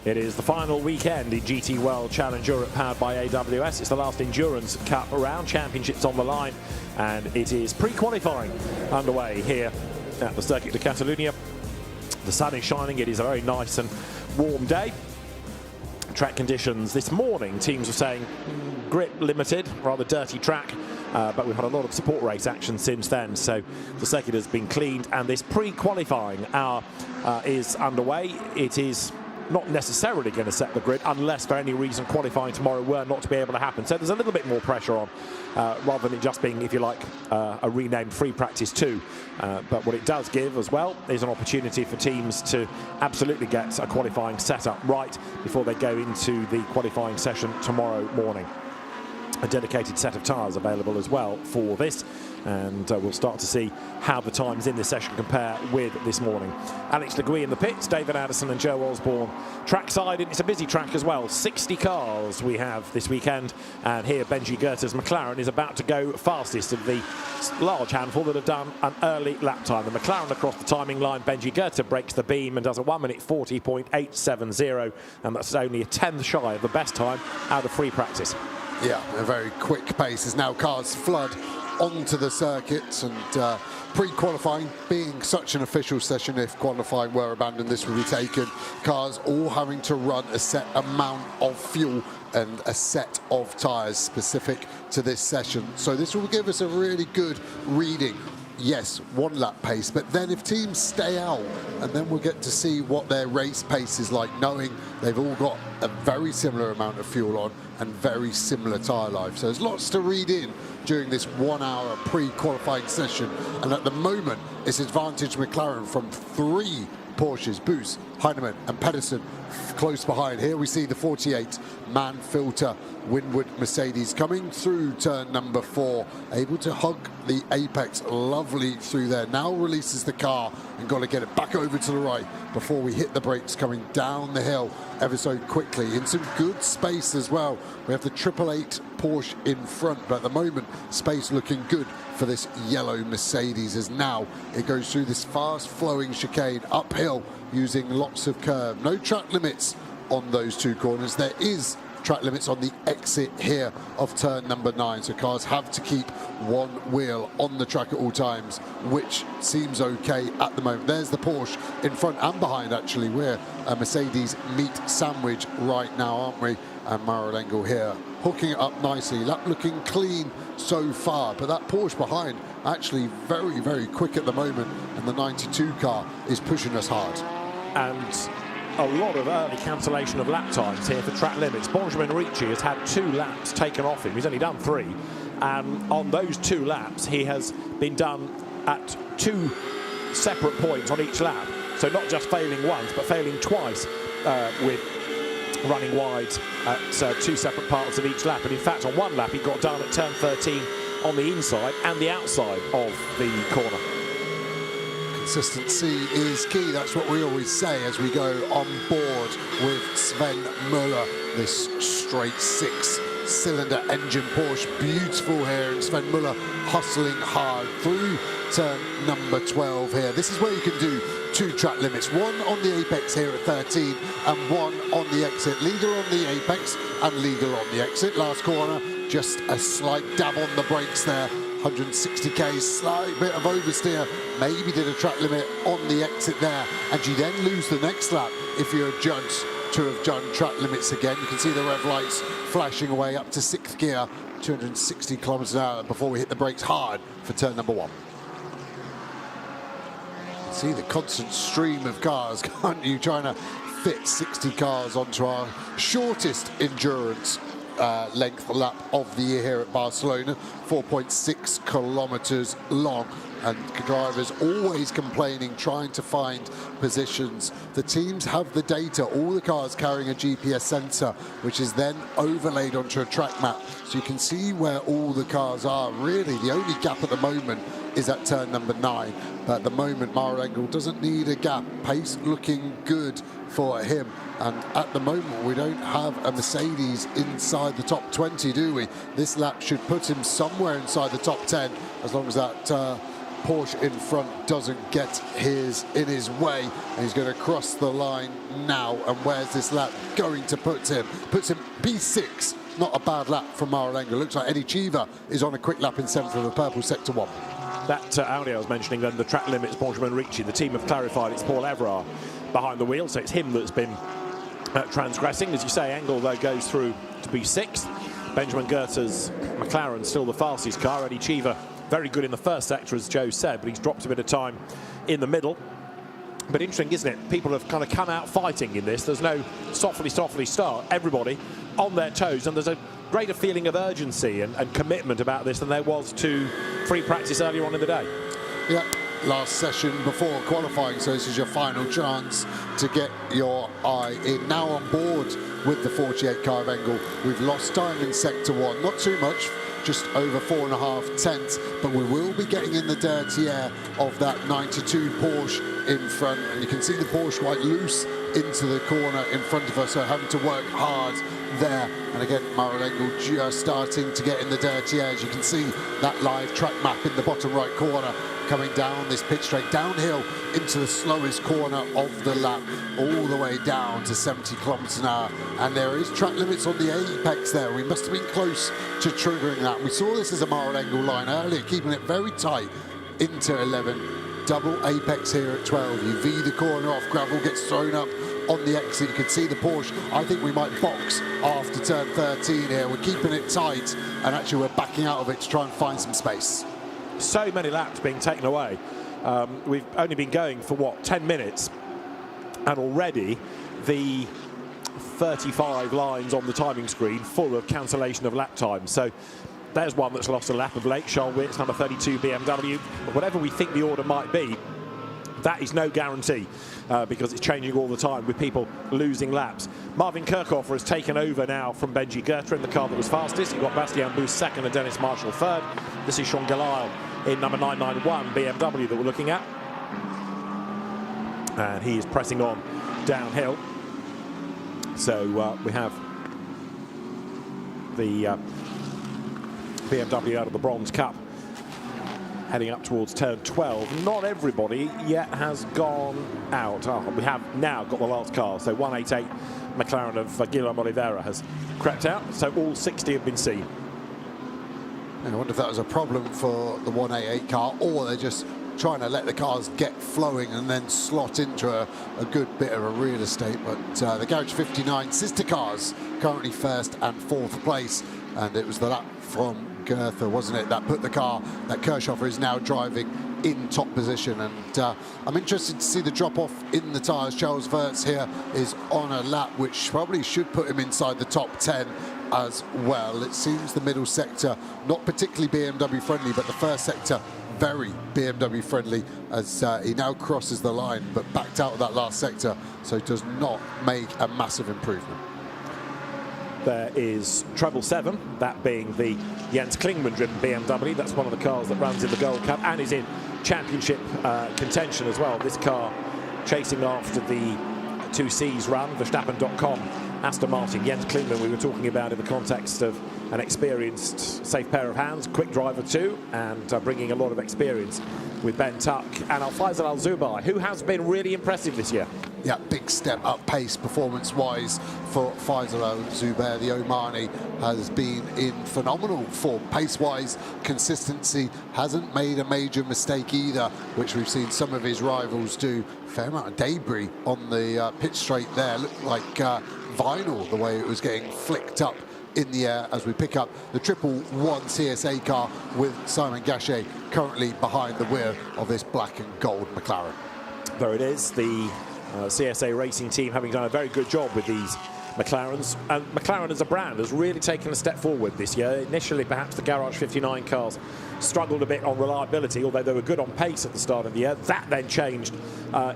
It is the final weekend in GT World Challenge Europe powered by AWS. It's the last Endurance Cup round. Championships on the line, and it is pre-qualifying underway here at the Circuit de Catalunya. The sun is shining. It is a very nice and warm day. Track conditions this morning, teams are saying grip limited, rather dirty track, but we've had a lot of support race action since then, so the circuit has been cleaned, and this pre-qualifying hour is underway. It is not necessarily going to set the grid unless for any reason qualifying tomorrow were not to be able to happen. So there's a little bit more pressure on, rather than it just being, if you like, a renamed free practice 2. But what it does give as well is an opportunity for teams to absolutely get a qualifying setup right before they go into the qualifying session tomorrow morning. A dedicated set of tyres available as well for this, and we'll start to see how the times in this session compare with this morning. Alex Le Gouy in the pits, David Addison and Joe Osborne trackside. It's a busy track as well. 60 cars we have this weekend, and here Benji Goetter's McLaren is about to go fastest of the large handful that have done an early lap time. The McLaren across the timing line. Benji Goetter breaks the beam and does a 1:40.870, and that's only a tenth shy of the best time out of free practice. Yeah, a very quick pace as now cars flood onto the circuit, and pre-qualifying being such an official session, if qualifying were abandoned, this would be taken. Cars all having to run a set amount of fuel and a set of tyres specific to this session. So this will give us a really good reading. Yes, one lap pace, but then if teams stay out, and then we'll get to see what their race pace is like, knowing they've all got a very similar amount of fuel on and very similar tyre life. So there's lots to read in during this 1 hour pre-qualifying session, and at the moment it's advantage McLaren from 3 Porsches, Boost, Heinemann and Pedersen close behind. Here we see the 48-man filter Winwood Mercedes coming through turn number 4, able to hug the apex lovely through there. Now releases the car and got to get it back over to the right before we hit the brakes, coming down the hill ever so quickly in some good space as well. We have the 888 Porsche in front, but at the moment space looking good for this yellow Mercedes, as now it goes through this fast flowing chicane uphill using lots of curve. No track limits on those 2 corners. There is track limits on the exit here of turn number 9, so cars have to keep one wheel on the track at all times, which seems okay at the moment. There's the Porsche in front and behind, actually. We're a Mercedes meat sandwich right now, aren't we? And Mauro here hooking it up nicely. Lap looking clean so far, but that Porsche behind actually very, very quick at the moment, and the 92 car is pushing us hard. And a lot of early cancellation of lap times here for track limits. Benjamin Ricci has had 2 laps taken off him. He's only done 3. And on those 2 laps, he has been done at 2 separate points on each lap. So not just failing once, but failing twice with running wide at 2 separate parts of each lap. And in fact, on 1 lap, he got done at turn 13 on the inside and the outside of the corner. Consistency is key. That's what we always say as we go on board with Sven Muller, this straight 6-cylinder engine Porsche. Beautiful here, and Sven Muller hustling hard through turn number 12 here. This is where you can do 2 track limits, 1 on the apex here at 13 and 1 on the exit. Legal on the apex and legal on the exit. Last corner, just a slight dab on the brakes there. 160k, slight bit of oversteer, maybe did a track limit on the exit there, and you then lose the next lap if you're judged to have done track limits again. You can see the rev lights flashing away up to 6th gear, 260 kilometers an hour before we hit the brakes hard for turn number 1. You can see the constant stream of cars, can't you, trying to fit 60 cars onto our shortest endurance length lap of the year here at Barcelona, 4.6 kilometers long, and drivers always complaining, trying to find positions. The teams have the data, all the cars carrying a GPS sensor, which is then overlaid onto a track map, so you can see where all the cars are. Really, the only gap at the moment is at turn number 9, but at the moment Mauro doesn't need a gap. Pace looking good for him, and at the moment we don't have a Mercedes inside the top 20, do we? This lap should put him somewhere inside the top 10, as long as that Porsche in front doesn't get in his way, and he's going to cross the line now. And where's this lap going to put him? Puts him P6. Not a bad lap from Maranello. Looks like Eddie Cheever is on a quick lap in 7th of the purple sector 1. That Audi I was mentioning, then the track limits, Benjamin Ricci, the team have clarified it's Paul Everard behind the wheel, so it's him that's been transgressing. As you say, Engel, though, goes through to be 6th. Benjamin Goethe's McLaren still the fastest car. Eddie Cheever, very good in the first sector, as Joe said, but he's dropped a bit of time in the middle. But interesting, isn't it? People have kind of come out fighting in this. There's no softly start. Everybody on their toes, and there's a greater feeling of urgency and commitment about this than there was to free practice earlier on in the day. Yeah, last session before qualifying, so this is your final chance to get your eye in. Now on board with the 48 car of Engel. We've lost time in sector 1, not too much, just over 4.5 tenths, but we will be getting in the dirty air of that 92 Porsche in front, and you can see the Porsche quite loose into the corner in front of us, so having to work hard there. And again, Maranello just starting to get in the dirty air. As you can see that live track map in the bottom right corner, coming down this pit straight downhill into the slowest corner of the lap, all the way down to 70 kilometers an hour. And there is track limits on the apex there. We must have been close to triggering that. We saw this as a Maranello line earlier, keeping it very tight into 11. Double apex here at 12. You V the corner off, gravel gets thrown up on the exit. You can see the Porsche. I think we might box after turn 13 here. We're keeping it tight, and actually we're backing out of it to try and find some space. So many laps being taken away. We've only been going for, what, 10 minutes, and already the 35 lines on the timing screen full of cancellation of lap time. So there's one that's lost a lap of late. Charles Witt's number 32 BMW. But whatever we think the order might be, that is no guarantee because it's changing all the time with people losing laps. Marvin Kirchhofer has taken over now from Benji Goethe in the car that was fastest. You've got Bastien Boost second and Dennis Marshall third. This is Sean Galisle in number 991 BMW that we're looking at. And he is pressing on downhill. So we have the BMW out of the Bronze Cup heading up towards turn 12. Not everybody yet has gone out. We have now got the last car. So 188 McLaren of Guillermo Oliveira has crept out. So all 60 have been seen. I wonder if that was a problem for the 188 car, or they're just trying to let the cars get flowing and then slot into a good bit of a real estate. But the Garage 59 sister cars currently first and fourth place, and it was the lap from Goethe, wasn't it, that put the car that Kirchhofer is now driving in top position. And I'm interested to see the drop off in the tyres. Charles Wirtz here is on a lap which probably should put him inside the top 10 as well. It seems the middle sector not particularly BMW friendly, but the first sector very BMW friendly, as he now crosses the line but backed out of that last sector, so it does not make a massive improvement. There is treble 7, that being the Jens Klingmann driven BMW. That's one of the cars that runs in the Gold Cup and is in championship contention as well. This car chasing after the 2Cs run, Verstappen.com, Aston Martin. Jens Klingmann, we were talking about in the context of an experienced, safe pair of hands, quick driver too, and bringing a lot of experience with Ben Tuck and Faisal Al-Zubai, who has been really impressive this year. Yeah, big step up pace performance-wise for Faisal Al-Zubair. The Omani has been in phenomenal form. Pace-wise, consistency, hasn't made a major mistake either, which we've seen some of his rivals do. Fair amount of debris on the pit straight there. Looked like vinyl, the way it was getting flicked up in the air as we pick up the 111 CSA car with Simon Gachet currently behind the wheel of this black and gold McLaren. There it is, the CSA racing team having done a very good job with these McLarens, and McLaren as a brand has really taken a step forward this year. Initially perhaps the Garage 59 cars struggled a bit on reliability, although they were good on pace at the start of the year. That then changed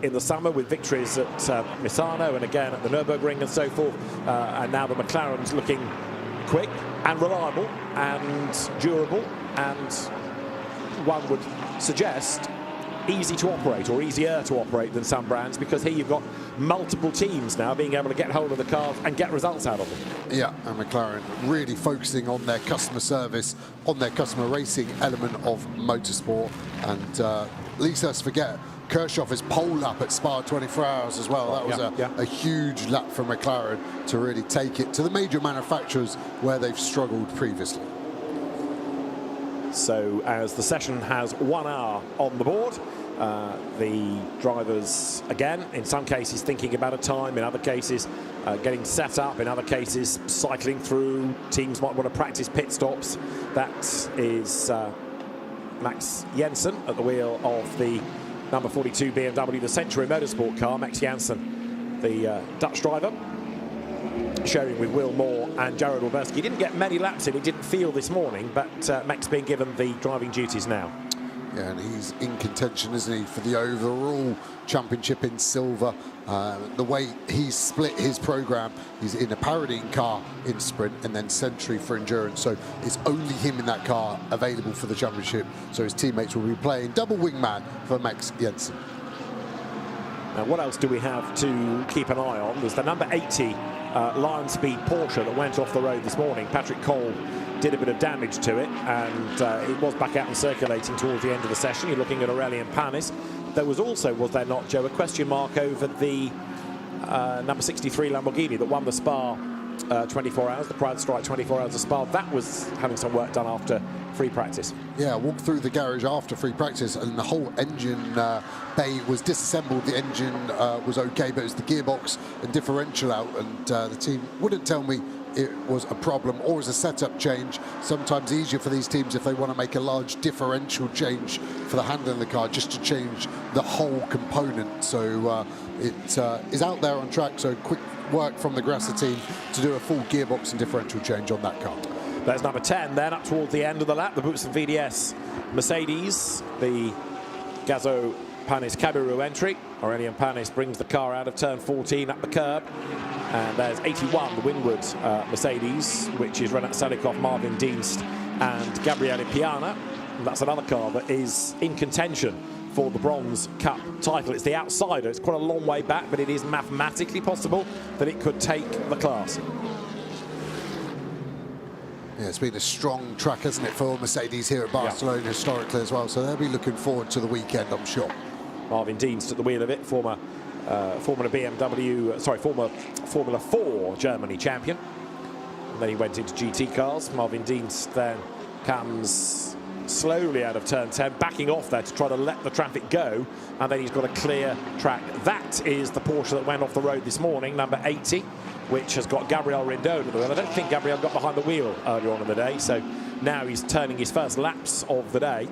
in the summer with victories at Misano and again at the Nürburgring and so forth, and now the McLaren's looking quick and reliable and durable, and one would suggest easy to operate, or easier to operate than some brands, because here you've got multiple teams now being able to get hold of the cars and get results out of them. Yeah, and McLaren really focusing on their customer service, on their customer racing element of motorsport. And least let's forget, Kirchhoff's pole lap at Spa 24 Hours as well. That was a huge lap for McLaren to really take it to the major manufacturers where they've struggled previously. So as the session has 1 hour on the board, the drivers, again, in some cases thinking about a time, in other cases getting set up, in other cases cycling through. Teams might want to practice pit stops. That is Max Jensen at the wheel of the number 42 BMW, the Century Motorsport car. Max Jansen, the Dutch driver, sharing with Will Moore and Jared Wilberski. He didn't get many laps in, he didn't feel this morning, but Max being given the driving duties now. Yeah, and he's in contention, isn't he, for the overall championship in silver. The way he's split his program, he's in a Paradigm car in sprint and then Century for endurance. So it's only him in that car available for the championship. So his teammates will be playing double wingman for Max Jensen. Now, what else do we have to keep an eye on? There's the number 80 Lion Speed Porsche that went off the road this morning. Patrick Cole did a bit of damage to it, and it was back out and circulating towards the end of the session. You're looking at Aurelian Panis. There was also, was there not, Joe, a question mark over the number 63 Lamborghini that won the Spa 24 hours, the Pride Strike 24 hours of Spa. That was having some work done after free practice. Yeah, walked through the garage after free practice, and the whole engine bay was disassembled. The engine was okay, but it was the gearbox and differential out, and the team wouldn't tell me it was a problem or as a setup change. Sometimes easier for these teams if they want to make a large differential change for the handling of the car, just to change the whole component. So it is out there on track, so quick work from the Grasser team to do a full gearbox and differential change on that car. There's number 10 then, up towards the end of the lap, the Boots and VDS Mercedes, the Gazzo Panis Cabiru entry. Aurelian Panis brings the car out of turn 14 up the curb. And there's 81, the Winwood Mercedes, which is Renat Salikov, Marvin Dienst and Gabriele Piana. And that's another car that is in contention for the Bronze Cup title. It's the outsider. It's quite a long way back, but it is mathematically possible that it could take the class. Yeah, it's been a strong track, hasn't it, for Mercedes here at Barcelona historically as well. So they'll be looking forward to the weekend, I'm sure. Marvin Dienst at the wheel of it, former Formula 4 Germany champion. And then he went into GT cars. Marvin Dienst then comes slowly out of turn 10, backing off there to try to let the traffic go, and then he's got a clear track. That is the Porsche that went off the road this morning, number 80, which has got Gabriel Rindon at the wheel. I don't think Gabriel got behind the wheel earlier on in the day, so now he's turning his first laps of the day.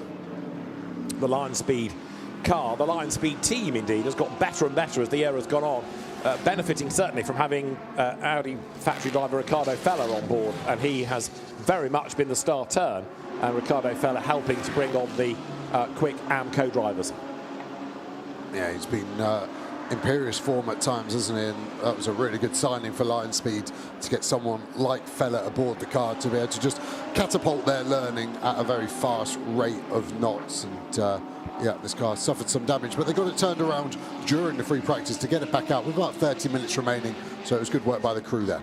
The Lion Speed car, the Lion Speed team indeed, has got better and better as the year has gone on, benefiting certainly from having Audi factory driver Ricardo Feller on board, and he has very much been the star turn, and Ricardo Feller helping to bring on the quick AM co-drivers. Yeah, he's been imperious form at times, hasn't he? And that was a really good signing for Lion Speed to get someone like Feller aboard the car to be able to just catapult their learning at a very fast rate of knots. And yeah, this car suffered some damage, but they got it turned around during the free practice to get it back out with about 30 minutes remaining. So it was good work by the crew there.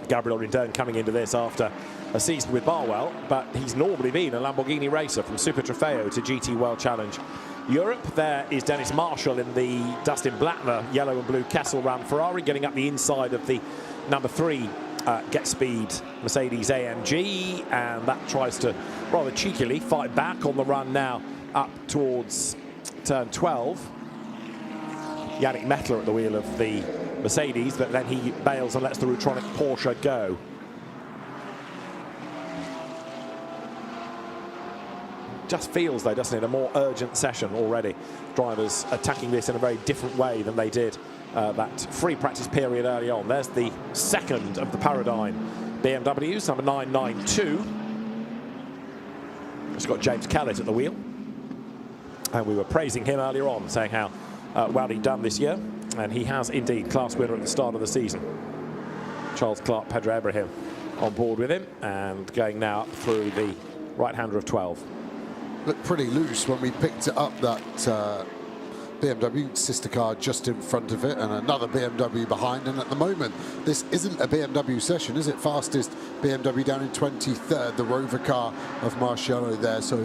Gabriel Rindon coming into this after a season with Barwell, but he's normally been a Lamborghini racer from Super Trofeo to GT World Challenge Europe. There is Dennis Marshall in the Dustin Blattner yellow and blue Kessel Ram Ferrari, getting up the inside of the number 3 Get Speed Mercedes AMG, and that tries to rather cheekily fight back on the run now up towards turn 12. Yannick Mettler at the wheel of the Mercedes, but then he bails and lets the Rutronic Porsche go. Just feels, though, doesn't it, a more urgent session already. Drivers attacking this in a very different way than they did that free practice period early on. There's the second of the Paradigm BMWs, number 992. It's got James Kellett at the wheel. And we were praising him earlier on, saying how well he'd done this year. And he has indeed class winner at the start of the season. Charles Clark, Pedro Ibrahim on board with him, and going now up through the right-hander of 12. looked pretty loose when we picked it up, that BMW sister car just in front of it and another BMW behind, and at the moment this isn't a BMW session, is it? Fastest BMW down in 23rd, the Rover car of Marciano there. So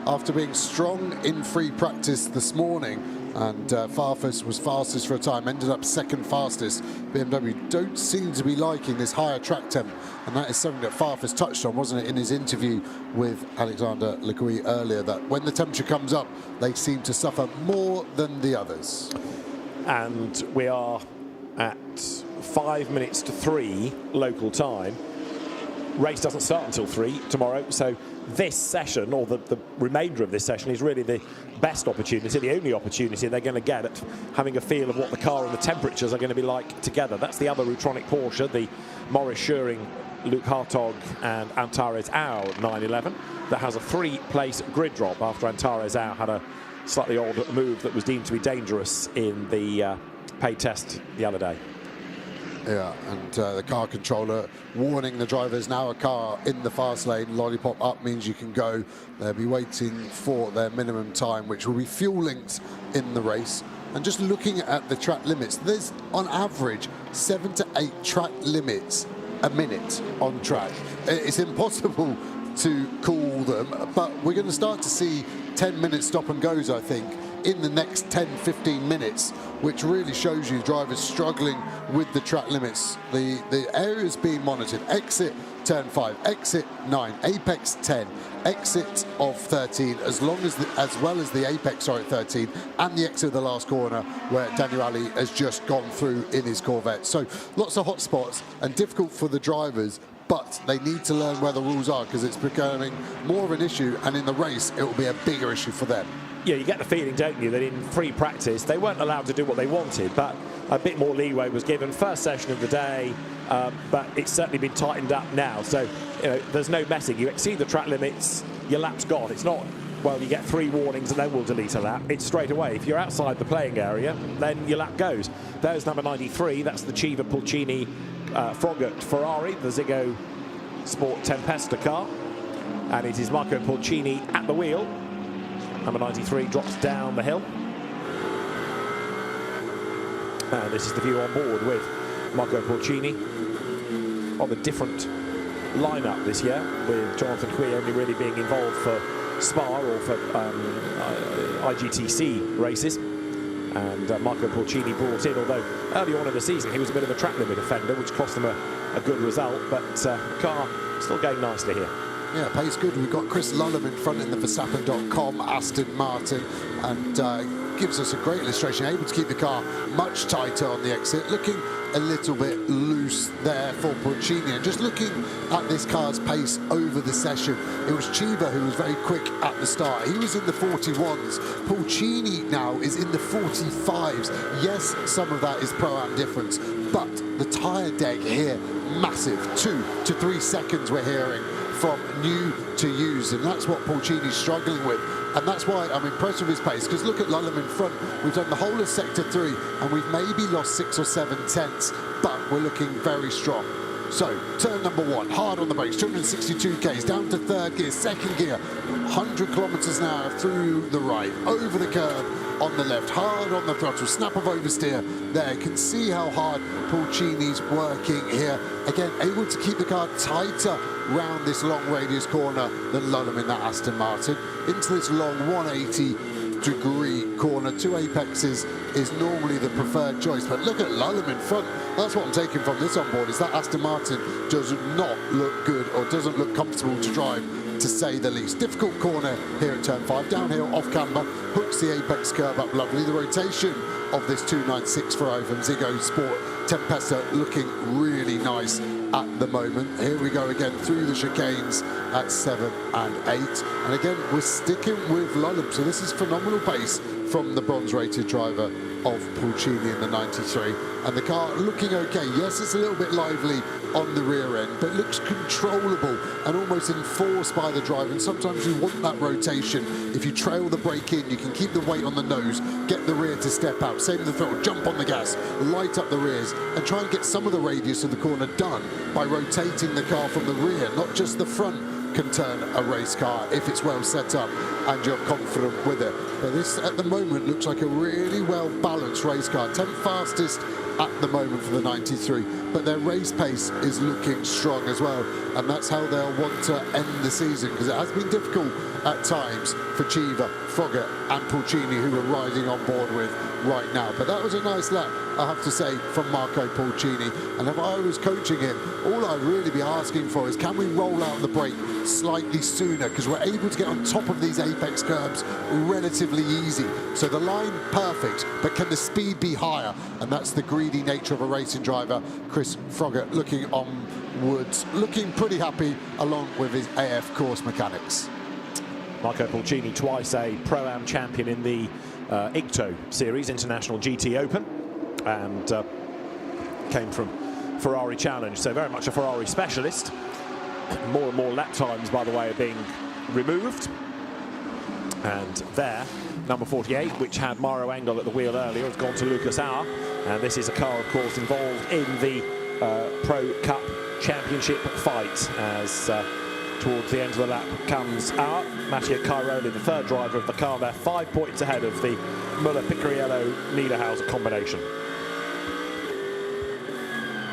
after being strong in free practice this morning, and Farfus was fastest for a time, ended up second fastest. BMW don't seem to be liking this higher track temp, and that is something that Farfus touched on, wasn't it, in his interview with Alexander Legui earlier, that when the temperature comes up, they seem to suffer more than the others. And we are at 5 minutes to 3 local time. Race doesn't start until 3 tomorrow, so this session, or the remainder of this session, is really the best opportunity, the only opportunity they're going to get at having a feel of what the car and the temperatures are going to be like together. That's the other Rutronic Porsche, the Maurice Schuring, Luke Hartog and Antares Au 911, that has a 3-place grid drop after Antares Au had a slightly odd move that was deemed to be dangerous in the paid test the other day. Yeah, and the car controller warning the drivers, now a car in the fast lane, lollipop up means you can go. They'll be waiting for their minimum time, which will be fuel linked in the race. And just looking at the track limits, there's on average 7 to 8 track limits a minute on track. It's impossible to call them, but we're going to start to see 10-minute stop and goes, I think, in the next 10-15 minutes, which really shows you drivers struggling with the track limits. The areas being monitored: exit turn 5, exit 9, apex 10, exit of 13, as well as the apex, 13, and the exit of the last corner where Daniel Ali has just gone through in his Corvette. So lots of hot spots and difficult for the drivers, but they need to learn where the rules are, because it's becoming more of an issue, and in the race it will be a bigger issue for them. Yeah, you get the feeling, don't you, that in free practice they weren't allowed to do what they wanted, but a bit more leeway was given. First session of the day, but it's certainly been tightened up now. So, you know, there's no messing. You exceed the track limits, your lap's gone. It's not, well, you get 3 warnings and then we'll delete a lap. It's straight away. If you're outside the playing area, then your lap goes. There's number 93. That's the Chiva Pulcini Frogger Ferrari, the Ziggo Sport Tempesta car. And it is Marco Pulcini at the wheel. Number 93 drops down the hill. And this is the view on board with Marco Pulcini on a different lineup this year, with Jonathan Cui only really being involved for Spa or for IGTC races. And Marco Pulcini brought in, although early on in the season he was a bit of a track limit offender, which cost him a good result, but the car still going nicely here. Yeah, pace good. We've got Chris Lullum in front in the Verstappen.com Aston Martin, and gives us a great illustration, able to keep the car much tighter on the exit, looking a little bit loose there for Pulcini. And just looking at this car's pace over the session, it was Chiva who was very quick at the start. He was in the 41s. Pulcini now is in the 45s. Yes, some of that is Pro-Am difference, but the tyre deg here, massive. 2 to 3 seconds we're hearing from new to used, and that's what Pulcini's struggling with, and that's why I'm impressed with his pace, because look at Lullum in front. We've done the whole of sector 3 and we've maybe lost 6 or 7 tenths, but we're looking very strong. So turn number 1, hard on the brakes, 262 k's, down to 3rd gear, 2nd gear, 100 kilometers an hour through the right, over the curb on the left, hard on the throttle, snap of oversteer there. You can see how hard Pulcini's working here. Again, able to keep the car tighter round this long radius corner than Lullum in that Aston Martin. Into this long 180-degree corner, 2 apexes is normally the preferred choice, but look at Lullum in front. That's what I'm taking from this onboard, is that Aston Martin does not look good, or doesn't look comfortable to drive, to say the least. Difficult corner here at turn 5, downhill off camber, hooks the apex curve up lovely. The rotation of this 296 Ferrari from Ziggo Sport Tempesta looking really nice at the moment. Here we go again through the chicanes at 7 and 8, and again we're sticking with Lullum, so this is phenomenal pace from the bronze rated driver of Pulcini in the 93, and the car looking okay. Yes, it's a little bit lively on the rear end, but looks controllable and almost enforced by the driver, and sometimes you want that rotation. If you trail the brake in, you can keep the weight on the nose, get the rear to step out, save the throttle, jump on the gas, light up the rears, and try and get some of the radius of the corner done by rotating the car from the rear, not just the front, can turn a race car if it's well set up and you're confident with it. But this, at the moment, looks like a really well-balanced race car. 10th fastest at the moment for the 93, but their race pace is looking strong as well, and that's how they'll want to end the season, because it has been difficult at times for Chiva, Froggatt and Pulcini, who we're riding on board with right now. But that was a nice lap, I have to say, from Marco Pulcini, and if I was coaching him, all I'd really be asking for is, can we roll out the brake slightly sooner, because we're able to get on top of these apex curbs relatively easy. So the line perfect, but can the speed be higher? And that's the greedy nature of a racing driver. Chris Froggatt looking onwards, looking pretty happy along with his AF course mechanics. Marco Pulcini, twice a Pro-Am champion in the IGTO series, International GT Open, and came from Ferrari Challenge, so very much a Ferrari specialist. More and more lap times, by the way, are being removed. And there, number 48, which had Mauro Engel at the wheel earlier, has gone to Lucas Auer. And this is a car, of course, involved in the Pro Cup Championship fight, as towards the end of the lap comes Auer. Mattia Cairoli, the third driver of the car there, 5 points ahead of the Müller-Picariello-Niederhauser combination.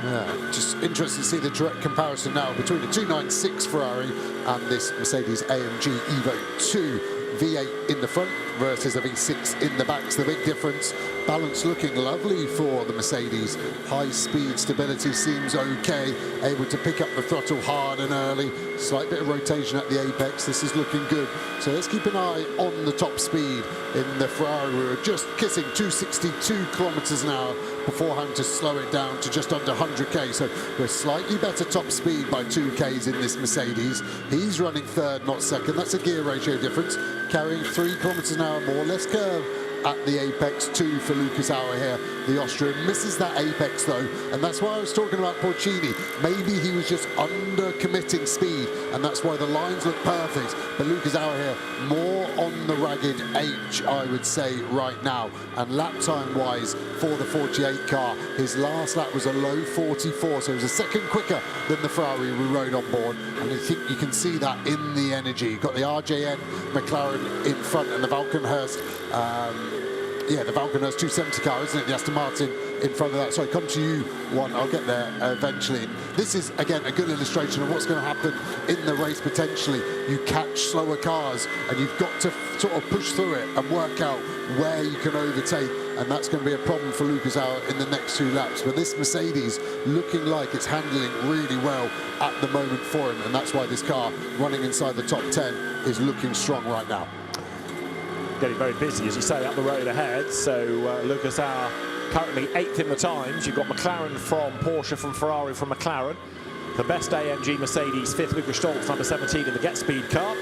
Yeah, just interesting to see the direct comparison now between the 296 Ferrari and this Mercedes AMG Evo 2. V8 in the front versus a V6 in the back. So the big difference. Balance looking lovely for the Mercedes. High speed stability seems okay. Able to pick up the throttle hard and early. Slight bit of rotation at the apex. This is looking good. So let's keep an eye on the top speed in the Ferrari. We were just kissing 262 kilometers an hour before having to slow it down to just under 100k. So we're slightly better top speed by 2k's in this Mercedes. He's running third, not second. That's a gear ratio difference. Carrying 3 kilometers an hour more. Less curve at the apex, 2 for Lucas Auer here. The Austrian misses that apex though, and that's why I was talking about Pulcini. Maybe he was just under committing speed, and that's why the lines look perfect. But Lucas Auer here, more on the ragged H, I would say, right now. And lap time wise for the 48 car, his last lap was a low 44, so it was a second quicker than the Ferrari we rode on board. And I think you can see that in the energy. You've got the RJN McLaren in front and the Valkenhurst. Yeah, the Valkenhurst 270 car, isn't it? The Aston Martin in front of that. Sorry, come to you one. I'll get there eventually. This is, again, a good illustration of what's going to happen in the race potentially. You catch slower cars and you've got to sort of push through it and work out where you can overtake. And that's going to be a problem for Lucas Auer in the next 2 laps. But this Mercedes looking like it's handling really well at the moment for him. And that's why this car running inside the top 10 is looking strong right now. Getting very busy, as you say, up the road ahead. So Lucas Auer currently 8th in the times. You've got McLaren from Porsche, from Ferrari from McLaren. The best AMG Mercedes 5th, Lucas Stolz, number 17 in the Get Speed car.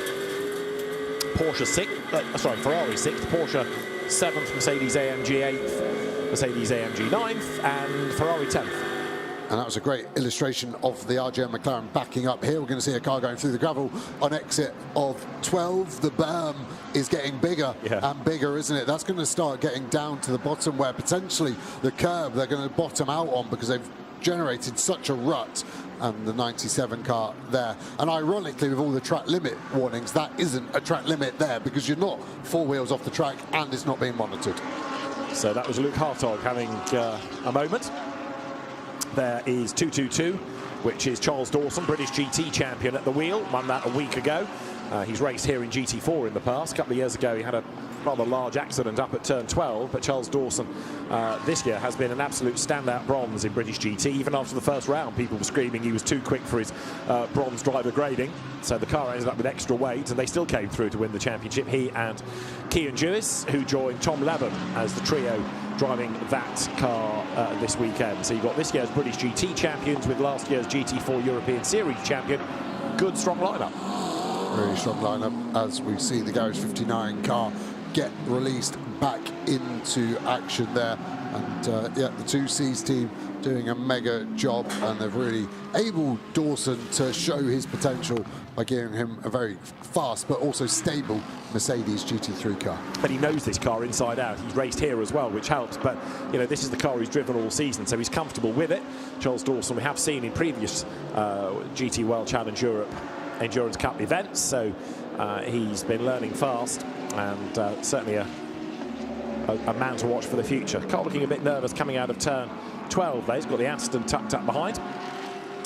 Porsche 6th, Ferrari 6th, Porsche 7th, Mercedes AMG 8th, Mercedes AMG 9th, and Ferrari 10th. And that was a great illustration of the RJN McLaren backing up here. We're going to see a car going through the gravel on exit of 12. The berm is getting bigger and bigger, isn't it? That's going to start getting down to the bottom where potentially the curb they're going to bottom out on, because they've generated such a rut. And the 97 car there. And ironically, with all the track limit warnings, that isn't a track limit there, because you're not 4 wheels off the track and it's not being monitored. So that was Luke Hartog having a moment. There is 222, which is Charles Dawson, British GT champion at the wheel, won that a week ago. He's raced here in GT4 in the past. A couple of years ago, he had a rather large accident up at turn 12, but Charles Dawson this year has been an absolute standout bronze in British GT. Even after the first round, people were screaming he was too quick for his bronze driver grading. So the car ended up with extra weight, and they still came through to win the championship. He and Cian Jewis, who joined Tom Levin as the trio driving that car this weekend. So you've got this year's British GT champions with last year's GT4 European Series champion. Good, strong lineup. Really strong lineup as we see the Garage 59 car get released back into action there. And yeah, the 2Cs team doing a mega job, and they've really able Dawson to show his potential by giving him a very fast but also stable Mercedes GT3 car. But he knows this car inside out. He's raced here as well, which helps. But you know, this is the car he's driven all season, so he's comfortable with it. Charles Dawson, we have seen in previous GT World Challenge Europe Endurance Cup events, so he's been learning fast, and certainly a man to watch for the future. Carl looking a bit nervous coming out of turn 12 there. He's got the Aston tucked up behind.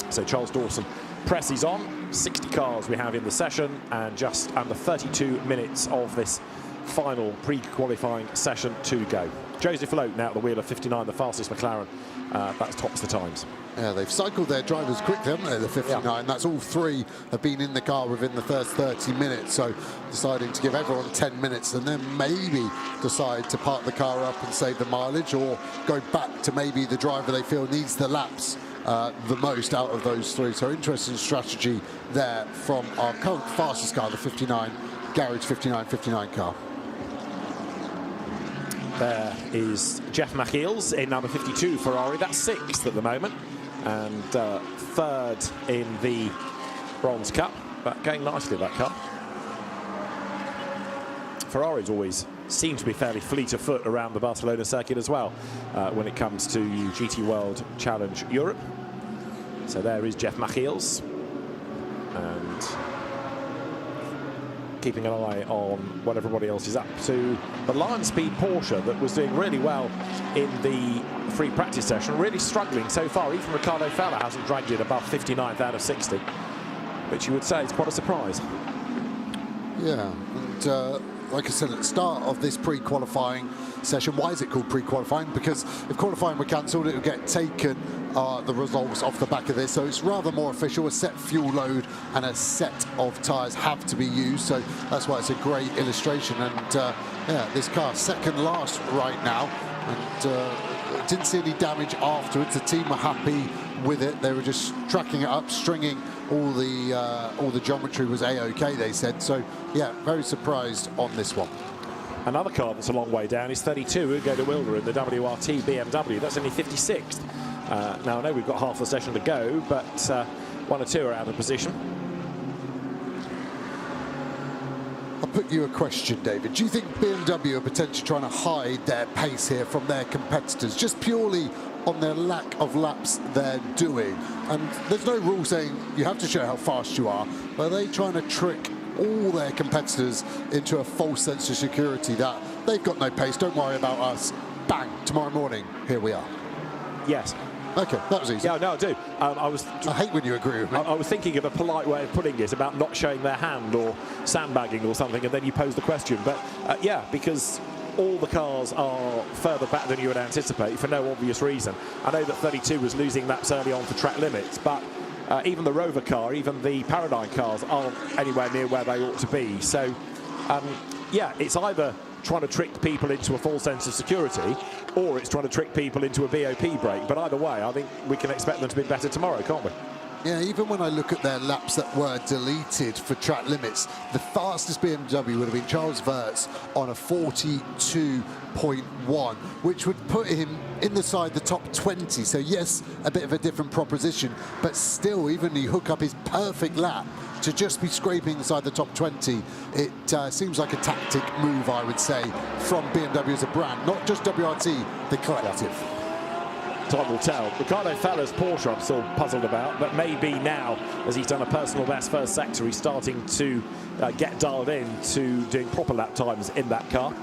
So Charles Dawson presses on. 60 cars we have in the session, and just under 32 minutes of this final pre-qualifying session to go. Joseph Lote now at the wheel of 59, the fastest McLaren. That tops the times. Yeah, they've cycled their drivers quickly, haven't they, the 59? Yeah. That's all three have been in the car within the first 30 minutes, so deciding to give everyone 10 minutes and then maybe decide to park the car up and save the mileage, or go back to maybe the driver they feel needs the laps the most out of those three. So interesting strategy there from our current fastest car, the 59, Garage 59 car. There is Jeff Machiels in number 52 Ferrari. That's sixth at the moment, and third in the Bronze Cup, but going nicely that car. Ferraris always seem to be fairly fleet of foot around the Barcelona circuit as well when it comes to GT World Challenge Europe. So there is Jeff Machiels, and keeping an eye on what everybody else is up to. The Lion Speed Porsche that was doing really well in the free practice session, really struggling so far. Even Ricardo Falla hasn't dragged it above 59th out of 60, which you would say is quite a surprise. Yeah, and like I said at the start of this pre-qualifying session, why is it called pre-qualifying? Because if qualifying were cancelled, it would get taken the results off the back of this, so it's rather more official. A set fuel load and a set of tyres have to be used, so that's why it's a great illustration. And yeah, this car second last right now, and didn't see any damage afterwards. The team were happy with it. They were just tracking it up, stringing all the geometry was a-okay, they said. So yeah, very surprised on this one. Another car that's a long way down is 32, Ugo de Wilder in the WRT BMW. That's only 56th. Now I know we've got half the session to go, but one or two are out of position. I'll put you a question, David. Do you think BMW are potentially trying to hide their pace here from their competitors, just purely on their lack of laps they're doing? And there's no rule saying you have to show how fast you are, but are they trying to trick all their competitors into a false sense of security that they've got no pace, don't worry about us, bang, tomorrow morning, here we are? Yes. Okay, that was easy. Yeah, no, I do. I hate when you agree with me. I was thinking of a polite way of putting it about not showing their hand or sandbagging or something, and then you pose the question. But yeah, because all the cars are further back than you would anticipate for no obvious reason. I know that 32 was losing laps early on for track limits, but even the Rover car, even the Paradigm cars aren't anywhere near where they ought to be. So yeah, it's either trying to trick people into a false sense of security, or it's trying to trick people into a BOP break. But either way, I think we can expect them to be better tomorrow, can't we? Yeah, even when I look at their laps that were deleted for track limits, the fastest BMW would have been Charles Verts on a 42.1, which would put him inside the top 20. So yes, a bit of a different proposition, but still, even you hook up his perfect lap to just be scraping inside the top 20, it seems like a tactic move, I would say, from BMW as a brand, not just WRT, the collective. Yeah. Time will tell. Ricardo Falla's Porsche I'm still puzzled about, but maybe now, as he's done a personal best first sector, he's starting to get dialed in to doing proper lap times in that car.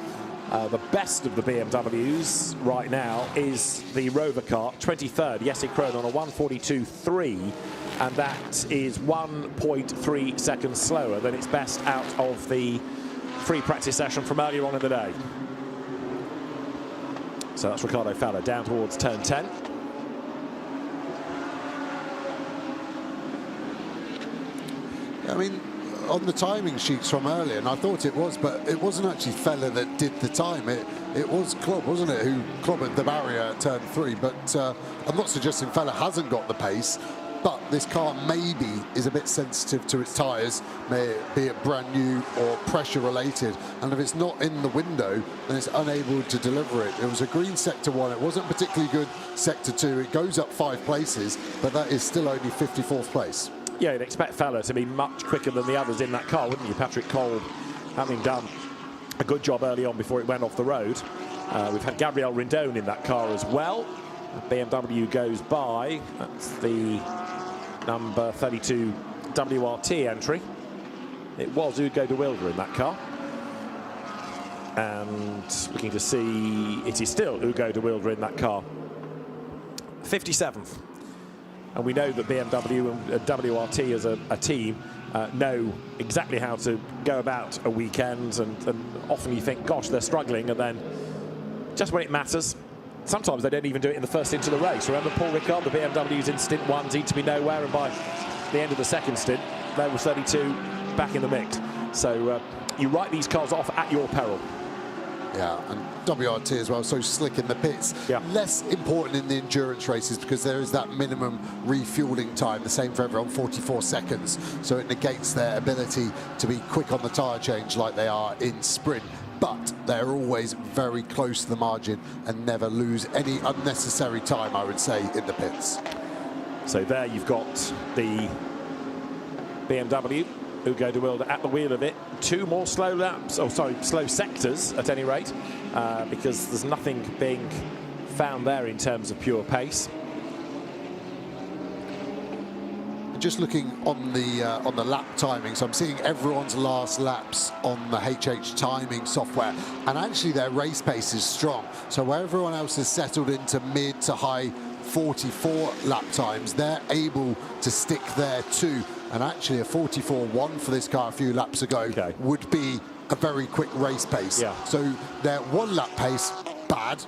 The best of the BMWs right now is the Rover car, 23rd, Jesse Krohn on a 1:42.3, and that is 1.3 seconds slower than its best out of the free practice session from earlier on in the day. So that's Ricardo Falla down towards turn 10. I mean, on the timing sheets from earlier, and I thought it was, but it wasn't actually Fella that did the time. It was Klopp, wasn't it, who clobbered the barrier at turn 3. But I'm not suggesting Fella hasn't got the pace, but this car maybe is a bit sensitive to its tyres, be it brand new or pressure related, and if it's not in the window, then it's unable to deliver it. It was a green sector 1, it wasn't particularly good sector 2, it goes up 5 places, but that is still only 54th place. Yeah, you'd expect Fella to be much quicker than the others in that car, wouldn't you? Patrick Kolb having done a good job early on before it went off the road. We've had Gabriel Rindone in that car as well. BMW goes by. That's the number 32 WRT entry. It was Ugo de Wilde in that car. And looking to see, it is still Ugo de Wilde in that car. 57th. And we know that BMW and WRT as a team know exactly how to go about a weekend, and often you think, gosh, they're struggling, and then just when it matters, sometimes they don't even do it in the first stint of the race. Remember Paul Ricard, the BMWs in stint 1 seemed to be nowhere, and by the end of the second stint, they were 32 back in the mix. So you write these cars off at your peril. Yeah, and WRT as well, so slick in the pits. Yeah. Less important in the endurance races because there is that minimum refueling time, the same for everyone, 44 seconds. So it negates their ability to be quick on the tyre change like they are in sprint. But they're always very close to the margin and never lose any unnecessary time, I would say, in the pits. So there you've got the BMW, Ugo de Wilde at the wheel of it. 2 more slow laps, oh sorry, slow sectors at any rate, because there's nothing being found there in terms of pure pace. Just looking on the lap timing, so I'm seeing everyone's last laps on the HH timing software, and actually their race pace is strong. So where everyone else has settled into mid to high 44 lap times, they're able to stick there too. And actually a 44.1 for this car a few laps ago would be a very quick race pace. Yeah. So their 1 lap pace, bad.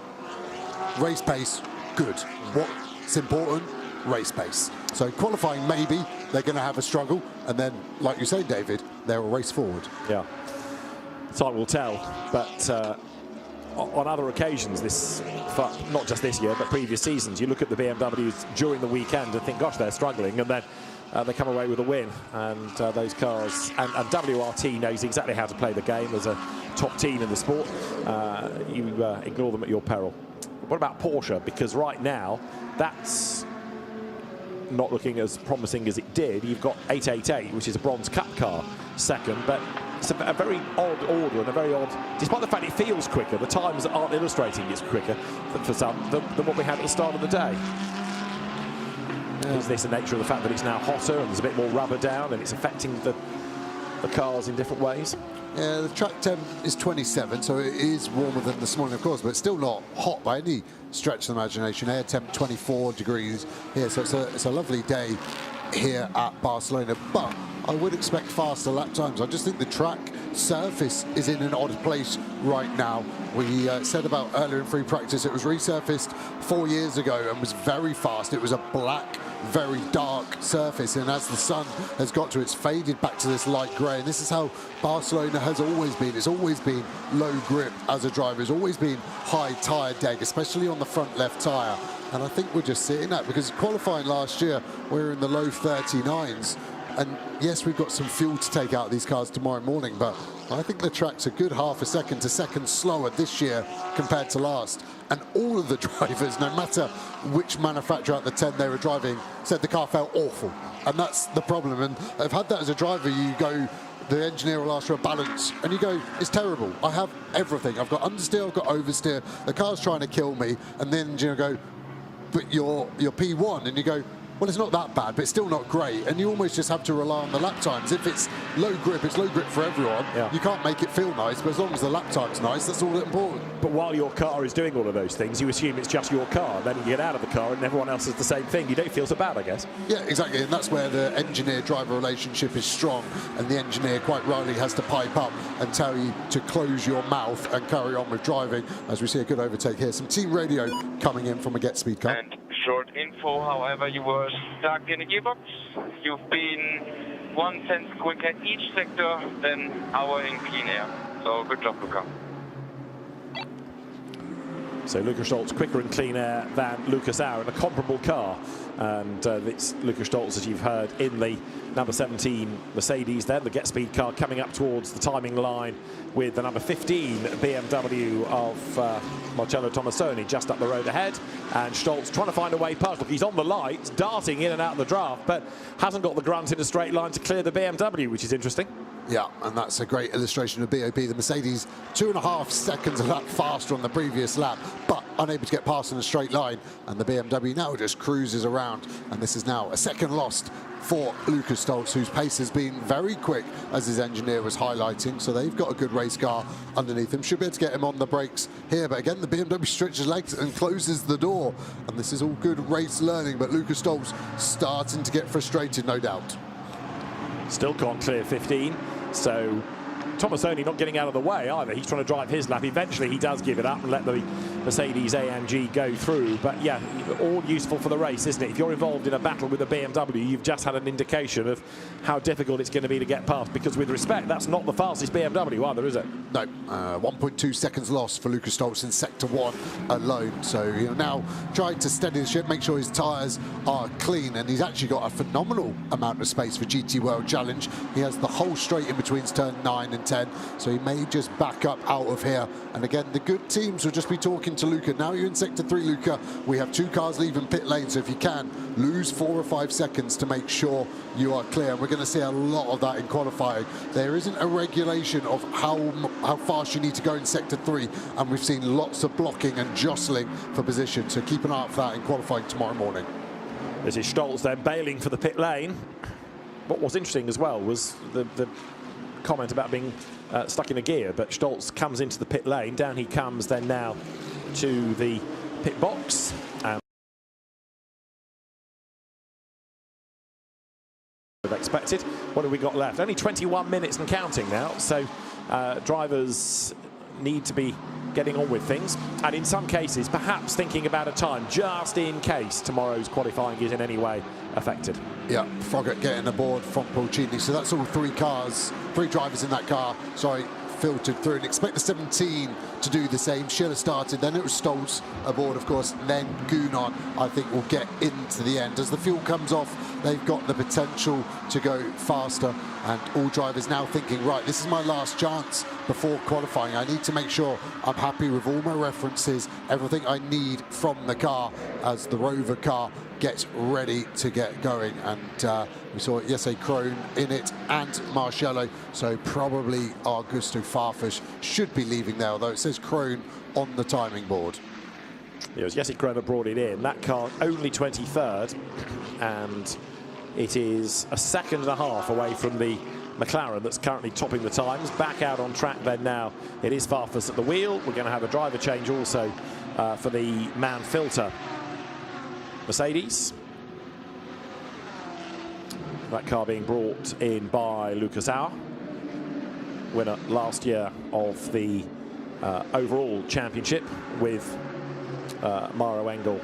Race pace, good. What's important? Race pace. So qualifying, maybe they're going to have a struggle, and then, like you say, David, they'll race forward. Yeah, time will tell. But on other occasions, not just this year, but previous seasons, you look at the BMWs during the weekend and think, gosh, they're struggling, and then they come away with a win. And those cars, and WRT knows exactly how to play the game as a top team in the sport. You ignore them at your peril. What about Porsche? Because right now, that's not looking as promising as it did. You've got 888, which is a Bronze Cup car, second, but it's a very odd order and a very odd, despite the fact it feels quicker, the times aren't illustrating it's quicker for some than what we had at the start of the day. Yeah. Is this the nature of the fact that it's now hotter and there's a bit more rubber down and it's affecting the cars in different ways? Yeah, the track temp is 27, so it is warmer than this morning, of course, but it's still not hot by any stretch of the imagination. Air temp 24 degrees here, so it's a lovely day here at Barcelona, but I would expect faster lap times. I just think the track surface is in an odd place right now. We said about earlier in free practice, it was resurfaced 4 years ago and was very fast. It was a black, very dark surface, and as the sun has got to it, it's faded back to this light grey, and this is how Barcelona has always been. It's always been low grip as a driver. It's always been high tyre deg, especially on the front left tyre, and I think we're just seeing that because qualifying last year we were in the low 39s, and yes, we've got some fuel to take out of these cars tomorrow morning, but I think the track's a good half a second to second slower this year compared to last. And all of the drivers, no matter which manufacturer out the 10 they were driving, said the car felt awful. And that's the problem. And I've had that as a driver. You go, the engineer will ask for a balance, and you go, it's terrible. I have everything. I've got understeer, I've got oversteer. The car's trying to kill me. And then you go, but you're P1, and you go, well, it's not that bad, but it's still not great. And you almost just have to rely on the lap times. If it's low grip for everyone. Yeah. You can't make it feel nice, but as long as the lap time's nice, that's all important. But while your car is doing all of those things, you assume it's just your car. Then you get out of the car and everyone else does the same thing. You don't feel so bad, I guess. Yeah, exactly. And that's where the engineer-driver relationship is strong. And the engineer quite rightly has to pipe up and tell you to close your mouth and carry on with driving. As we see a good overtake here. Some team radio coming in from a Get Speed car. And short info, however, you were stuck in a gearbox. You've been 1 tenth quicker each sector than our in clean air. So good job, Luca. So Luca Stolz quicker in clean air than Lucas Auer in a comparable car. And it's Luca Stolz, as you've heard, in the number 17 Mercedes there, the Get Speed car coming up towards the timing line with the number 15 BMW of Marcello Tomassoni just up the road ahead. And Stolz trying to find a way past. Look, he's on the lights, darting in and out of the draft, but hasn't got the grunt in a straight line to clear the BMW, which is interesting. Yeah, and that's a great illustration of BOP. The Mercedes 2.5 seconds a lap faster on the previous lap, but unable to get past in a straight line, and the BMW now just cruises around. And this is now a second lost for Lucas Stoltz, whose pace has been very quick, as his engineer was highlighting. So they've got a good race car underneath him. Should be able to get him on the brakes here. But again, the BMW stretches legs and closes the door. And this is all good race learning. But Lucas Stoltz starting to get frustrated, no doubt. Still can't clear 15. So Tomasoni not getting out of the way either. He's trying to drive his lap. Eventually he does give it up and let the Mercedes AMG go through. But yeah, all useful for the race, isn't it? If you're involved in a battle with a BMW, you've just had an indication of how difficult it's going to be to get past. Because with respect, that's not the fastest BMW either, is it? No, 1.2 seconds lost for Lucas Stoltz in sector 1 alone. So now trying to steady the ship, make sure his tyres are clean, and he's actually got a phenomenal amount of space for GT World Challenge. He has the whole straight in between turn 9 and 10, so he may just back up out of here. And again, the good teams will just be talking to Luca. Now you're in sector 3, Luca. We have 2 cars leaving pit lane, so if you can, lose 4 or 5 seconds to make sure you are clear. And we're going to see a lot of that in qualifying. There isn't a regulation of how fast you need to go in sector 3, and we've seen lots of blocking and jostling for position, so keep an eye out for that in qualifying tomorrow morning. This is Stoltz then bailing for the pit lane. What was interesting as well was the comment about being stuck in a gear, but Stoltz comes into the pit lane. Down he comes then now to the pit box. Expected. What have we got left? Only 21 minutes and counting now, so drivers need to be getting on with things, and in some cases perhaps thinking about a time just in case tomorrow's qualifying is in any way affected. Yeah, Froggatt getting aboard from Pulcini, so that's all 3 drivers in that car, sorry, filtered through, and expect the 17 to do the same. Schiller started, then it was Stoltz aboard, of course, then Gunon, I think, will get into the end. As the fuel comes off, they've got the potential to go faster, and all drivers now thinking, right, this is my last chance before qualifying. I need to make sure I'm happy with all my references, everything I need from the car as the Rover car gets ready to get going. And we saw Jesse Krohn in it and Marcello, so probably Augusto Farfus should be leaving there, although it says Krohn on the timing board. It was Jesse Krohn that brought it in. That car only 23rd, and it is a second and a half away from the McLaren that's currently topping the times. Back out on track then now. It is Farfus at the wheel. We're going to have a driver change also for the man filter Mercedes. That car being brought in by Lucas Auer, winner last year of the overall championship with Maro Engel,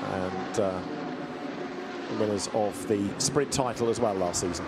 and winners of the sprint title as well last season.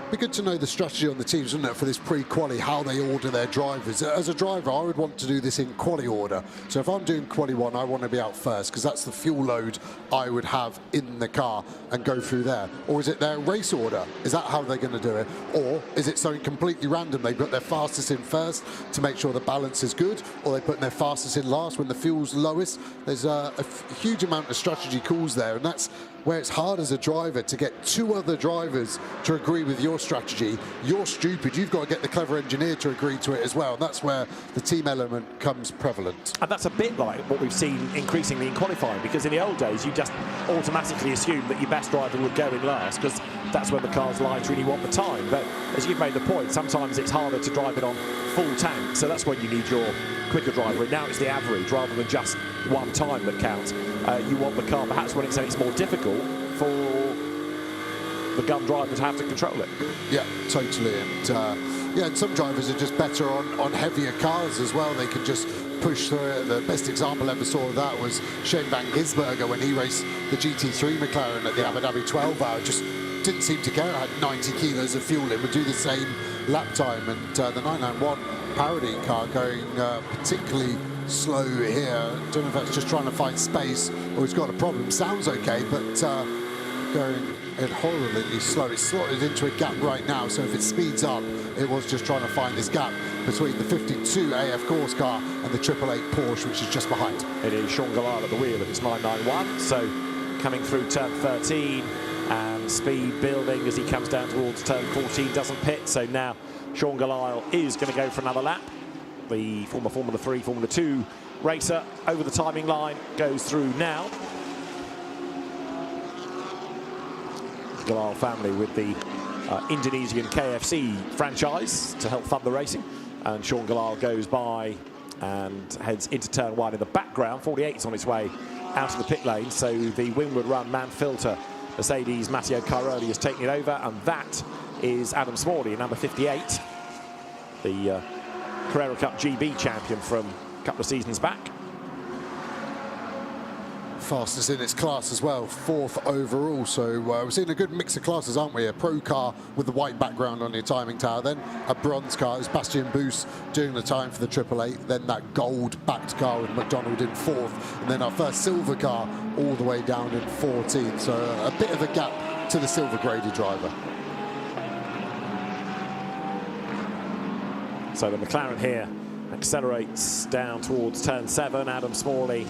Be good to know the strategy on the teams, wouldn't it, for this pre-quali, how they order their drivers. As a driver, I would want to do this in quali order. So if I'm doing quali 1, I want to be out first, because that's the fuel load I would have in the car and go through there. Or is it their race order? Is that how they're going to do it? Or is it something completely random? They put their fastest in first to make sure the balance is good, or they put their fastest in last when the fuel's lowest? There's a huge amount of strategy calls there, and that's where it's hard as a driver to get 2 other drivers to agree with your strategy. You're stupid. You've got to get the clever engineer to agree to it as well. And that's where the team element comes prevalent. And that's a bit like what we've seen increasingly in qualifying, because in the old days you just automatically assumed that your best driver would go in last because that's when the car's lighter and you want the time. But as you've made the point, sometimes it's harder to drive it on full tank, so that's when you need your quicker driver. And now it's the average rather than just one time that counts. You want the car perhaps when it's more difficult for the gun driver to have to control it. Yeah, totally. And yeah, and some drivers are just better on heavier cars as well. They can just push through it. The best example I ever saw of that was Shane Van Gisbergen when he raced the GT3 McLaren at the Abu Dhabi 12 Hour. Just didn't seem to care. Had 90 kilos of fuel in, would do the same lap time. And the 991 Parody car going particularly slow here. Don't know if that's just trying to find space or he's got a problem. Sounds okay, but going horribly slow. It's slotted into a gap right now, so if it speeds up, it was just trying to find this gap between the 52 AF Course car and the 888 Porsche, which is just behind. It is Sean Galal at the wheel of its 991, so coming through turn 13 and speed building as he comes down towards turn 14, doesn't pit, so now Sean Galal is going to go for another lap. The former Formula 3, Formula 2 racer over the timing line, goes through now. Galal family with the Indonesian KFC franchise to help fund the racing. And Sean Galal goes by and heads into turn 1 in the background. 48's on its way out of the pit lane, so the Windward Run man filter Mercedes Matteo Cairoli is taking it over, and that is Adam Smalley, number 58, the Carrera Cup GB champion from a couple of seasons back. Fastest in its class as well, 4th overall. So we're seeing a good mix of classes, aren't we? A pro car with the white background on your timing tower, then a bronze car. It's Bastian Boos doing the time for the 888, then that gold-backed car with McDonald in 4th, and then our first silver car all the way down in 14th. So a bit of a gap to the silver graded driver. So the McLaren here accelerates down towards turn 7. Adam Smalley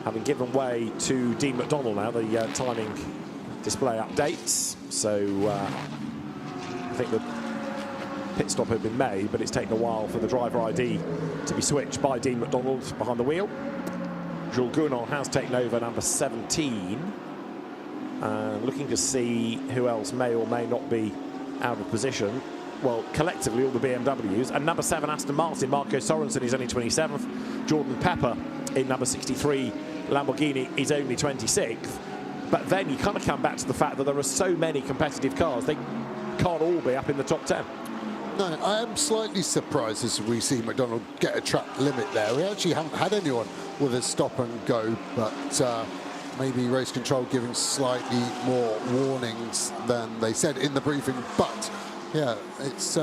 having given way to Dean McDonald now. The timing display updates. So I think the pit stop had been made, but it's taken a while for the driver ID to be switched by Dean McDonald behind the wheel. Jules Gounon has taken over number 17. Looking to see who else may or may not be out of position. Well, collectively, all the BMWs. And number 7, Aston Martin, Marco Sorensen is only 27th. Jordan Pepper in number 63, Lamborghini, is only 26th. But then you kind of come back to the fact that there are so many competitive cars, they can't all be up in the top 10. No, I am slightly surprised as we see McDonald get a track limit there. We actually haven't had anyone with a stop and go, but maybe race control giving slightly more warnings than they said in the briefing. But yeah, it's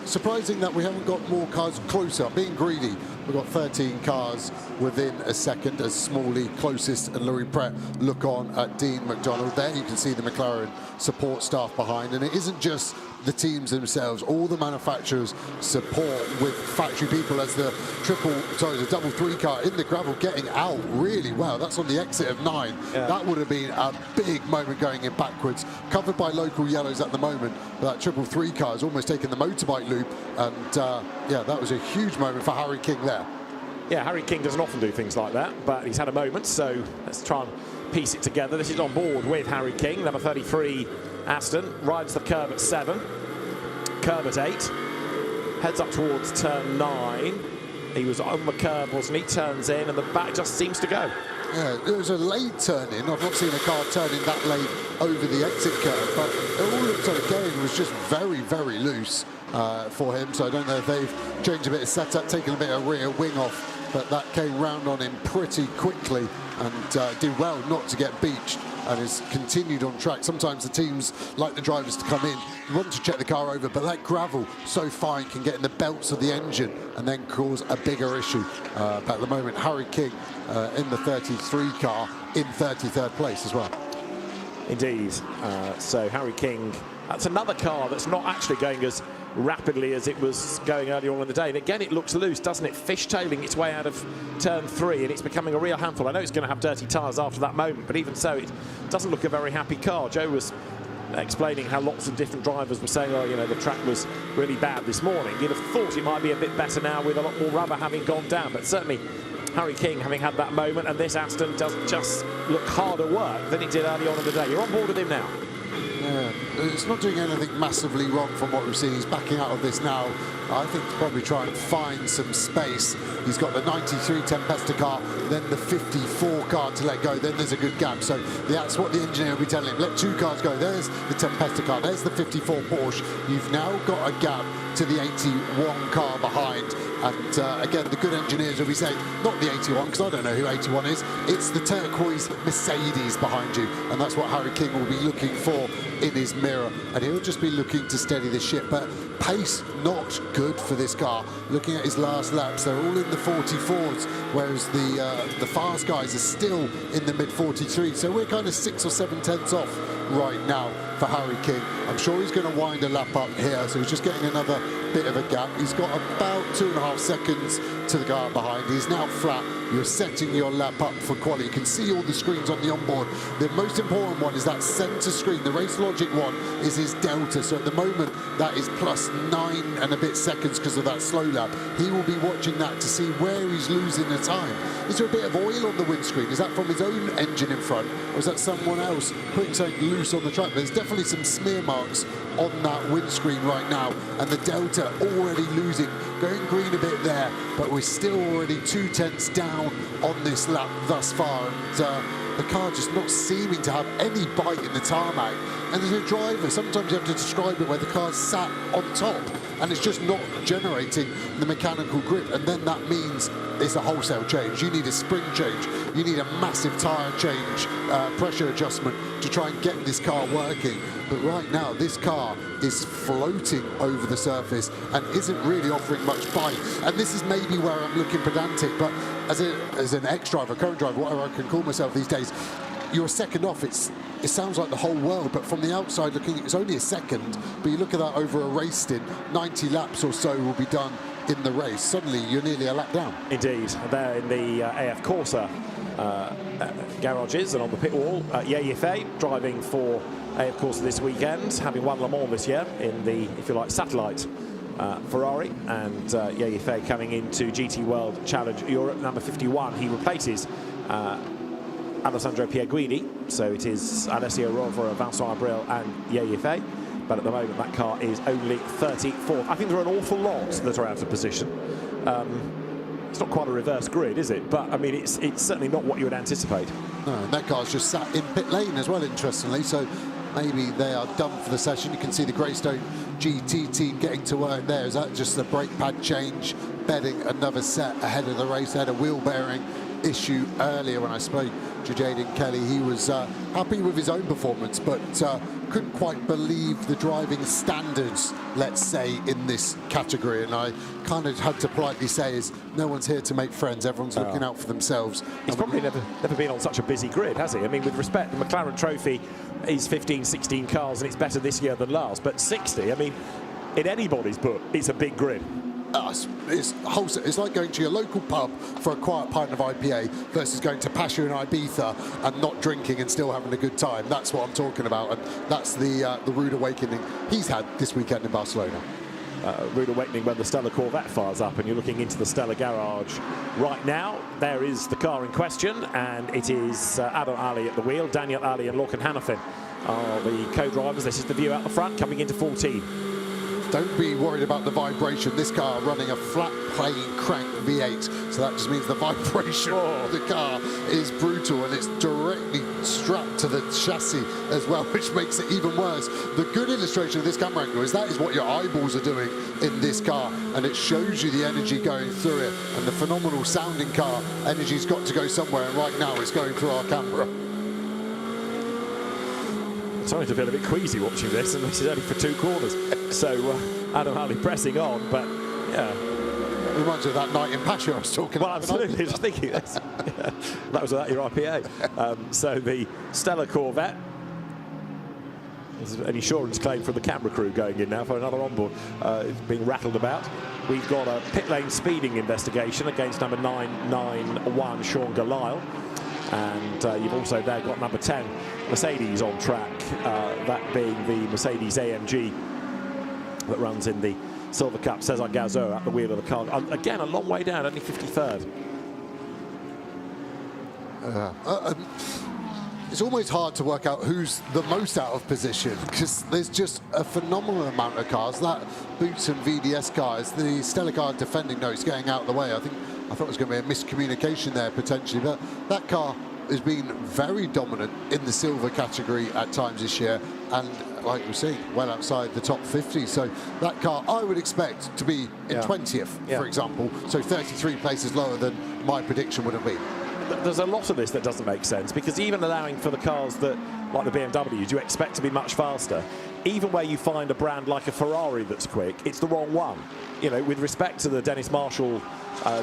surprising that we haven't got more cars closer. Being greedy, we've got 13 cars within a second as Smalley closest and Louis Pret look on at Dean McDonald. There you can see the McLaren support staff behind, and it isn't just the teams themselves, all the manufacturers support with factory people as the double 3 car in the gravel getting out really well. That's on the exit of 9. Yeah. That would have been a big moment going in backwards, covered by local yellows at the moment. But that 3 car is almost taking the motorbike loop, and yeah, that was a huge moment for Harry King there. Yeah, Harry King doesn't often do things like that, but he's had a moment, so let's try and piece it together. This is on board with Harry King, number 33, Aston, rides the curve at 7, curve at 8, heads up towards turn 9. He was on the curve, wasn't he? Turns in, and the back just seems to go. Yeah, it was a late turn in. I've not seen a car turn in that late over the exit curve, but it all looked okay. It was just very, very loose for him. So I don't know if they've changed a bit of setup, taken a bit of rear wing off, but that came round on him pretty quickly and did well not to get beached, and has continued on track. Sometimes the teams like the drivers to come in, you want to check the car over, but that gravel so fine can get in the belts of the engine and then cause a bigger issue. But at the moment, Harry King in the 33 car in 33rd place as well. Indeed. So Harry King, that's another car that's not actually going as rapidly as it was going earlier on in the day. And again, it looks loose, doesn't it? Fishtailing its way out of turn 3, and it's becoming a real handful. I know it's going to have dirty tyres after that moment, but even so, it doesn't look a very happy car. Joe was explaining how lots of different drivers were saying, oh, you know, the track was really bad this morning. You'd have thought it might be a bit better now with a lot more rubber having gone down, but certainly Harry King having had that moment, and this Aston does just look harder work than it did early on in the day. You're on board with him now. Yeah, it's not doing anything massively wrong from what we've seen. He's backing out of this now. I think to probably try and find some space. He's got the 93 Tempesta car, then the 54 car to let go. Then there's a good gap. So that's what the engineer will be telling him. Let 2 cars go. There's the Tempesta car. There's the 54 Porsche. You've now got a gap to the 81 car behind. And again, the good engineers will be saying, not the 81, because I don't know who 81 is. It's the turquoise Mercedes behind you. And that's what Harry King will be looking for in his mirror. And he'll just be looking to steady the ship. But pace not good for this car. Looking at his last laps, they're all in the 44s, whereas the fast guys are still in the mid-43. So we're kind of 6 or 7 tenths off right now for Harry King. I'm sure he's going to wind a lap up here, so he's just getting another bit of a gap. He's got about 2.5 seconds to the car behind. He's now flat you're setting your lap up for quality. You can see all the screens on the onboard. The most important one is that center screen. The Race Logic one is his delta. So at the moment, that is +9 and a bit seconds because of that slow lap. He will be watching that to see where he's losing the time. Is there a bit of oil on the windscreen? Is that from his own engine in front? Or is that someone else putting something loose on the track? There's definitely some smear marks on that windscreen right now. And the delta already losing, going green a bit there, but we're still already 2/10 down on this lap thus far. And the car just not seeming to have any bite in the tarmac. And there's a driver, sometimes you have to describe it, where the car's sat on top and it's just not generating the mechanical grip, and then that means it's a wholesale change. You need a spring change, you need a massive tyre change, pressure adjustment to try and get this car working. But right now, this car is floating over the surface and isn't really offering much bite. And this is maybe where I'm looking pedantic, but as an ex-driver, current driver, whatever I can call myself these days, you're second off. It sounds like the whole world, but from the outside looking, it's only a second. But you look at that over a race stint, 90 laps or so will be done in the race. Suddenly, you're nearly a lap down. Indeed. They're in the AF Corsa garages and on the pit wall. Yefe driving for AF Corsa this weekend, having won Le Mans this year in the, if you like, satellite Ferrari. And Yefe coming into GT World Challenge Europe, number 51. He replaces Alessandro Pierguidi, so it is Alessio Rovera, Vincent Abril and Yefe. But at the moment, that car is only 34th. I think there are an awful lot that are out of position. It's not quite a reverse grid, is it? But, I mean, it's certainly not what you would anticipate. No, and that car's just sat in pit lane as well, interestingly. So maybe they are done for the session. You can see the Greystone GT team getting to work there. Is that just a brake pad change, bedding another set ahead of the race? They had a wheel bearing issue earlier when I spoke to Jaden Kelly. He was happy with his own performance, but couldn't quite believe the driving standards, let's say, in this category. And I kind of had to politely say is no one's here to make friends. Everyone's looking out for themselves. He's probably never been on such a busy grid, has he? I mean, with respect, the McLaren Trophy is 15, 16 cars, and it's better this year than last. But 60, I mean, in anybody's book, it's a big grid. It's wholesale. It's like going to your local pub for a quiet pint of IPA versus going to Pasha in Ibiza and not drinking and still having a good time. That's what I'm talking about, and that's the rude awakening he's had this weekend in Barcelona. Rude awakening when the Stella Corvette fires up and you're looking into the Stella garage right now. There is the car in question, and it is Adam Ali at the wheel. Daniel Ali and Lorcan Hannafin are the co-drivers. This is the view out the front coming into 14. Don't be worried about the vibration. This car running a flat plane crank V8, so that just means the vibration of the car is brutal, and it's directly strapped to the chassis as well, which makes it even worse. The good illustration of this camera angle is that is what your eyeballs are doing in this car, and it shows you the energy going through it, and the phenomenal sounding car. Energy's got to go somewhere, and right now it's going through our camera. Starting to feel a bit queasy watching this, and this is only for 2 corners. So Adam Ali pressing on, but yeah. It reminds me of that night in Pasha I was talking about. Well, absolutely, I was thinking this. Yeah, that was without your IPA. So the Stella Corvette. There's an insurance claim from the camera crew going in now for another onboard. It's being rattled about. We've got a pit lane speeding investigation against number 991, Sean Galile. And you've also there got number 10, Mercedes on track, that being the Mercedes AMG that runs in the Silver Cup. Cesar Gazo at the wheel of the car. Again, a long way down, only 53rd. It's almost hard to work out who's the most out of position, because there's just a phenomenal amount of cars. That Boots and VDS car is the Stella car defending. No, it's getting out of the way. I thought it was going to be a miscommunication there potentially, but that car has been very dominant in the silver category at times this year, and like we're seeing, well outside the top 50. So that car I would expect to be in 20th, for example, so 33 places lower than my prediction would have been. There's a lot of this that doesn't make sense, because even allowing for the cars that, like the BMWs, you expect to be much faster, even where you find a brand like a Ferrari that's quick, it's the wrong one. You know, with respect to the Dennis Marshall,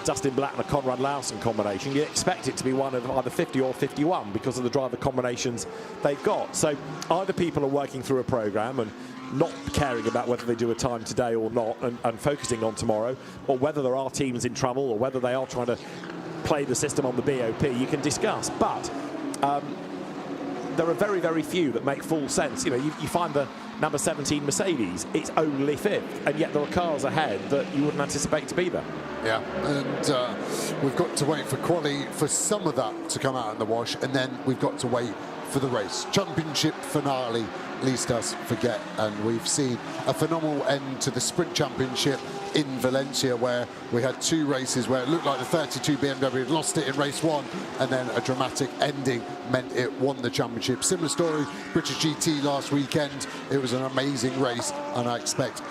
Dustin Black and a Conrad Lawson combination, you expect it to be one of either 50 or 51 because of the driver combinations they've got. So either people are working through a program and not caring about whether they do a time today or not, and focusing on tomorrow, or whether there are teams in trouble, or whether they are trying to play the system on the BOP, you can discuss. But there are very, very few that make full sense. You know, you find the number 17 Mercedes, it's only 5th, and yet there are cars ahead that you wouldn't anticipate to be there. Yeah, and we've got to wait for quali for some of that to come out in the wash, and then we've got to wait for the race. Championship finale, least us forget, and we've seen a phenomenal end to the Sprint Championship in Valencia, where we had 2 races where it looked like the 32 BMW had lost it in race 1, and then a dramatic ending meant it won the championship. Similar story, British GT last weekend. It was an amazing race, and I expect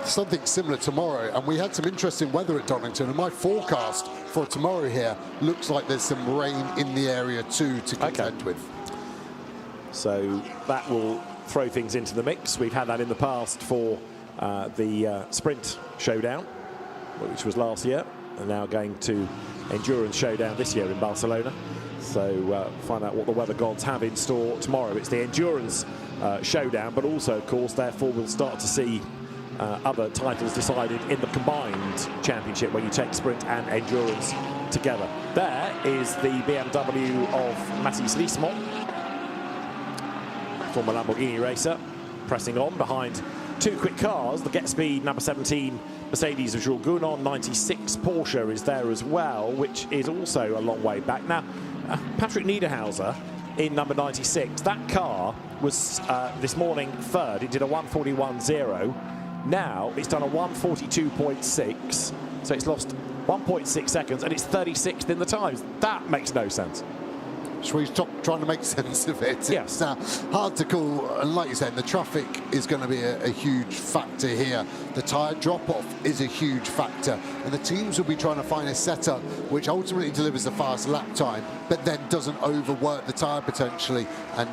something similar tomorrow. And we had some interesting weather at Donington, and my forecast for tomorrow here looks like there's some rain in the area too to contend with. So that will throw things into the mix. We've had that in the past for the Sprint Showdown, which was last year, and now going to Endurance Showdown this year in Barcelona. So find out what the weather gods have in store tomorrow. It's the Endurance Showdown, but also, of course, therefore we'll start to see other titles decided in the combined championship, where you take Sprint and Endurance together. There is the BMW of Mathis Lismont, former Lamborghini racer, pressing on behind 2 quick cars. The Get Speed number 17 Mercedes of Jules Gounon, 96 Porsche is there as well, which is also a long way back. Now, Patrick Niederhauser in number 96, that car was this morning 3rd. It did a 1:41.0. Now it's done a 1:42.6, so it's lost 1.6 seconds, and it's 36th in the times. That makes no sense. Should we stop trying to make sense of it? Yes. It's hard to call, and like you said, the traffic is going to be a huge factor here. The tyre drop-off is a huge factor, and the teams will be trying to find a setup which ultimately delivers the fast lap time, but then doesn't overwork the tyre potentially and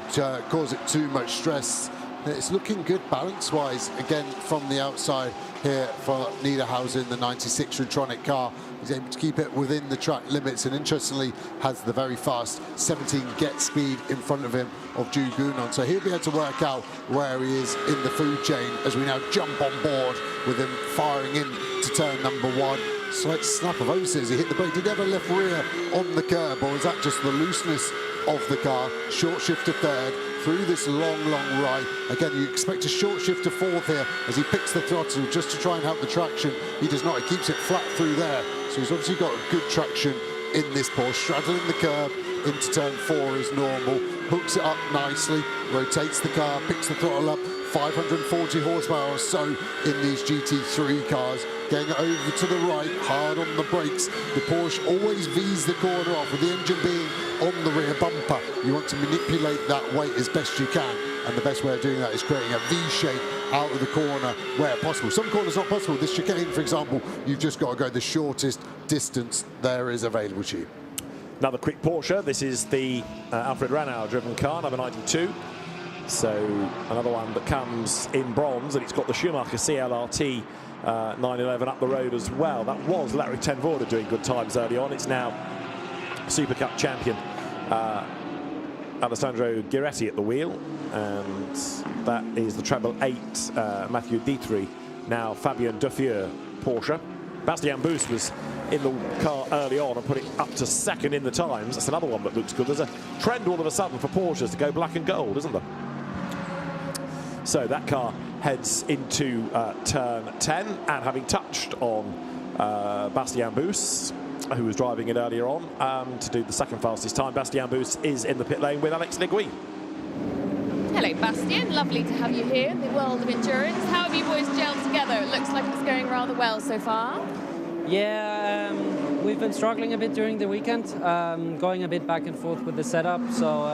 cause it too much stress. It's looking good balance-wise, again, from the outside here for Niederhauser in the 96 Retronic car. He's able to keep it within the track limits, and interestingly has the very fast 17 Get Speed in front of him of Jules Gounon. So he'll be able to work out where he is in the food chain as we now jump on board with him firing in to turn number 1. Slight snap of O's as he hit the brake. Did he have a left rear on the curb, or is that just the looseness of the car? Short shift to 3rd. Through this long right. Again, you expect a short shift to 4th here as he picks the throttle just to try and help the traction. He does not. He keeps it flat through there. So he's obviously got good traction in this Porsche. Straddling the curb into turn 4 is normal. Hooks it up nicely, rotates the car, picks the throttle up. 540 horsepower or so in these GT3 cars. Getting it over to the right, hard on the brakes. The Porsche always V's the corner off, with the engine being on the rear bumper. You want to manipulate that weight as best you can, and the best way of doing that is creating a V shape out of the corner where possible. Some corners not possible. This chicane, for example, you've just got to go the shortest distance there is available to you. Another quick Porsche. This is the Alfred Ranauer driven car, number 92. So another one that comes in bronze, and it's got the Schumacher CLRT 911 up the road as well. That was Larry Ten Voorde doing good times early on. It's now Super Cup champion Alessandro Giretti at the wheel, and that is the treble 8 Mathieu Ditry, now Fabien Duffieux Porsche. Bastien Bous was in the car early on and put it up to 2nd in the times. That's another one that looks good. There's a trend all of a sudden for Porsches to go black and gold, isn't there? So that car heads into turn 10, and having touched on Bastien Bous, who was driving it earlier on, to do the 2nd fastest time, Bastien Bous is in the pit lane with Alex Legui. Hello Bastien, lovely to have you here in the world of endurance. How have you boys gelled together? It looks like it's going rather well so far. Yeah, we've been struggling a bit during the weekend, going a bit back and forth with the setup, so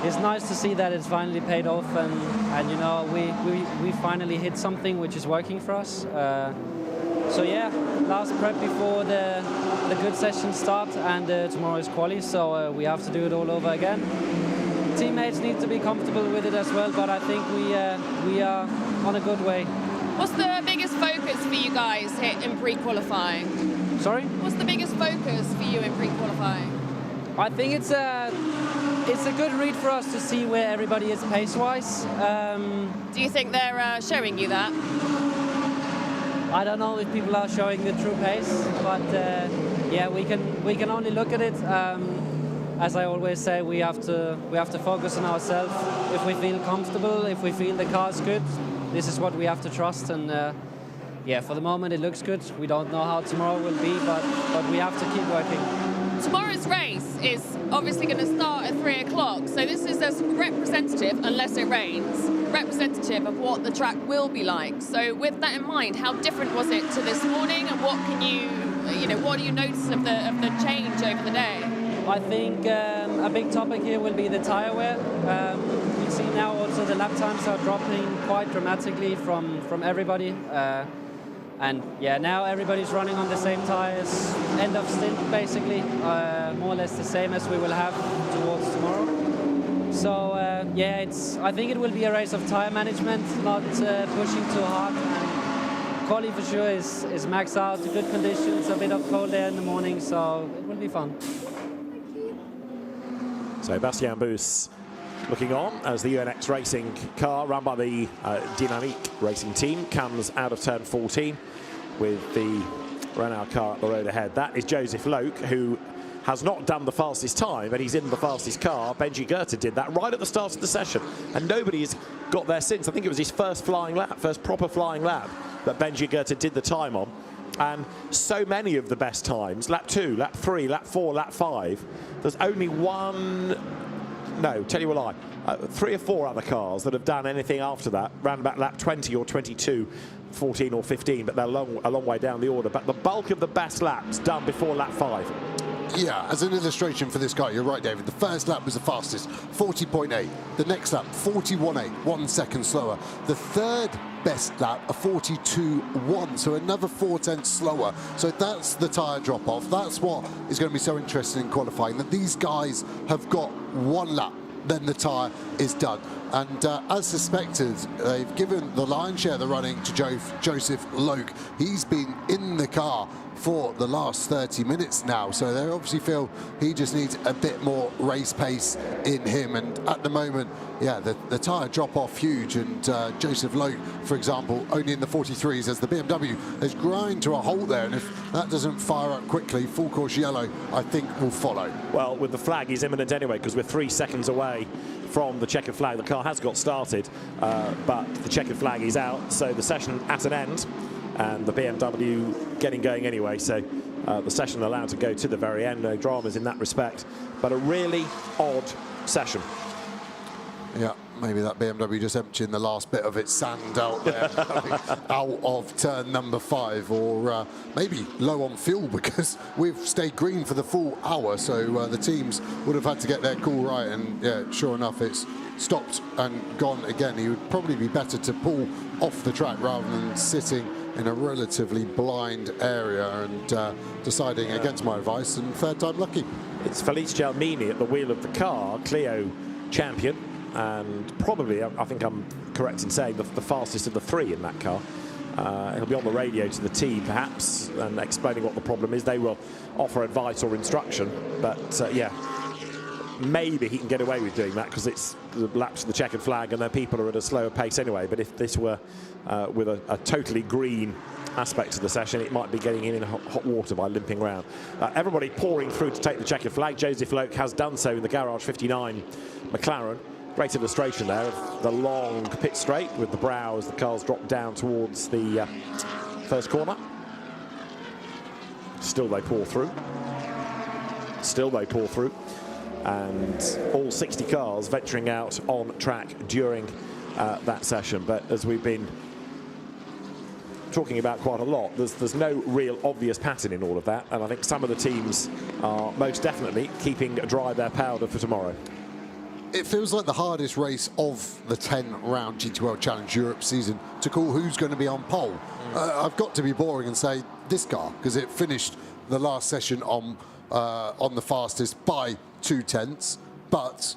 it's nice to see that it's finally paid off, and you know, we finally hit something which is working for us. So yeah, last prep before the good session start, and tomorrow is quali, so we have to do it all over again. Teammates need to be comfortable with it as well, but I think we are on a good way. What's the biggest focus for you guys here in pre-qualifying? Sorry? What's the biggest focus for you in pre-qualifying? I think it's a good read for us to see where everybody is pace-wise. Do you think they're showing you that? I don't know if people are showing the true pace, but yeah, we can only look at it. As I always say, we have to focus on ourselves. If we feel comfortable, if we feel the car's good, this is what we have to trust. And yeah, for the moment it looks good. We don't know how tomorrow will be, but we have to keep working. Tomorrow's race is obviously going to start at 3 o'clock, so this is a representative, unless it rains, representative of what the track will be like. So with that in mind, how different was it to this morning, and what can what do you notice of the change over the day? I think a big topic here will be the tyre wear. We see now also the lap times are dropping quite dramatically from everybody. And yeah, now everybody's running on the same tyres, end of stint basically, more or less the same as we will have towards tomorrow. So yeah, I think it will be a race of tyre management, not pushing too hard. And quali for sure is max out, good conditions, a bit of cold air in the morning, so it will be fun. So Bastien Bus looking on as the UNX Racing car run by the Dynamique Racing team comes out of turn 14 with the Renault car at the road ahead. That is Joseph Loke, who has not done the fastest time, but he's in the fastest car. Benji Goethe did that right at the start of the session, and nobody's got there since. I think it was his first proper flying lap that Benji Goethe did the time on. And so many of the best times, lap 2, lap 3, lap 4, lap 5, there's only tell you a lie, 3 or 4 other cars that have done anything after that, round about lap 20 or 22, 14 or 15, but they're a long way down the order. But the bulk of the best laps done before lap 5. Yeah, as an illustration for this car, you're right, David. The first lap was the fastest, 40.8. The next lap, 41.8, 1 second slower. The third best lap, a 42.1, so another 4/10 slower. So that's the tyre drop-off. That's what is going to be so interesting in qualifying, that these guys have got 1 lap, then the tyre is done. And as suspected, they've given the lion's share of the running to Joseph Loke. He's been in the car for the last 30 minutes now, so they obviously feel he just needs a bit more race pace in him. And at the moment, yeah, the tyre drop off huge, and Joseph Loke, for example, only in the 43s as the BMW is grinding to a halt there, and if that doesn't fire up quickly, full course yellow I think will follow. Well, with the flag is imminent anyway, because we're 3 seconds away from the checkered flag. The car has got started, but the checkered flag is out, so the session at an end, and the BMW getting going anyway, so the session allowed to go to the very end. No dramas in that respect, but a really odd session. Yeah, maybe that BMW just emptying the last bit of its sand out there, out of turn number 5, or maybe low on fuel, because we've stayed green for the full hour, so the teams would have had to get their call right, and yeah, sure enough, it's stopped and gone again. He would probably be better to pull off the track rather than sitting in a relatively blind area and deciding against my advice, and third time lucky. It's Felice Gelmini at the wheel of the car, Clio champion, and probably, I think I'm correct in saying, the fastest of the 3 in that car. He'll be on the radio to the team perhaps and explaining what the problem is. They will offer advice or instruction, but yeah, maybe he can get away with doing that because it's the laps of the checkered flag and their people are at a slower pace anyway. But if this were with a totally green aspect of the session, it might be getting him in hot water by limping around. Everybody pouring through to take the checkered flag. Joseph Loke has done so in the Garage 59 McLaren. Great illustration there of the long pit straight with the brow as the cars drop down towards the first corner. Still they pour through. Still they pour through. And all 60 cars venturing out on track during that session. But as we've been talking about quite a lot, there's no real obvious pattern in all of that, and I think some of the teams are most definitely keeping dry their powder for tomorrow. It feels like the hardest race of the 10-round GT World Challenge Europe season to call who's going to be on pole. I've got to be boring and say this car, because it finished the last session on the fastest by 2/10, but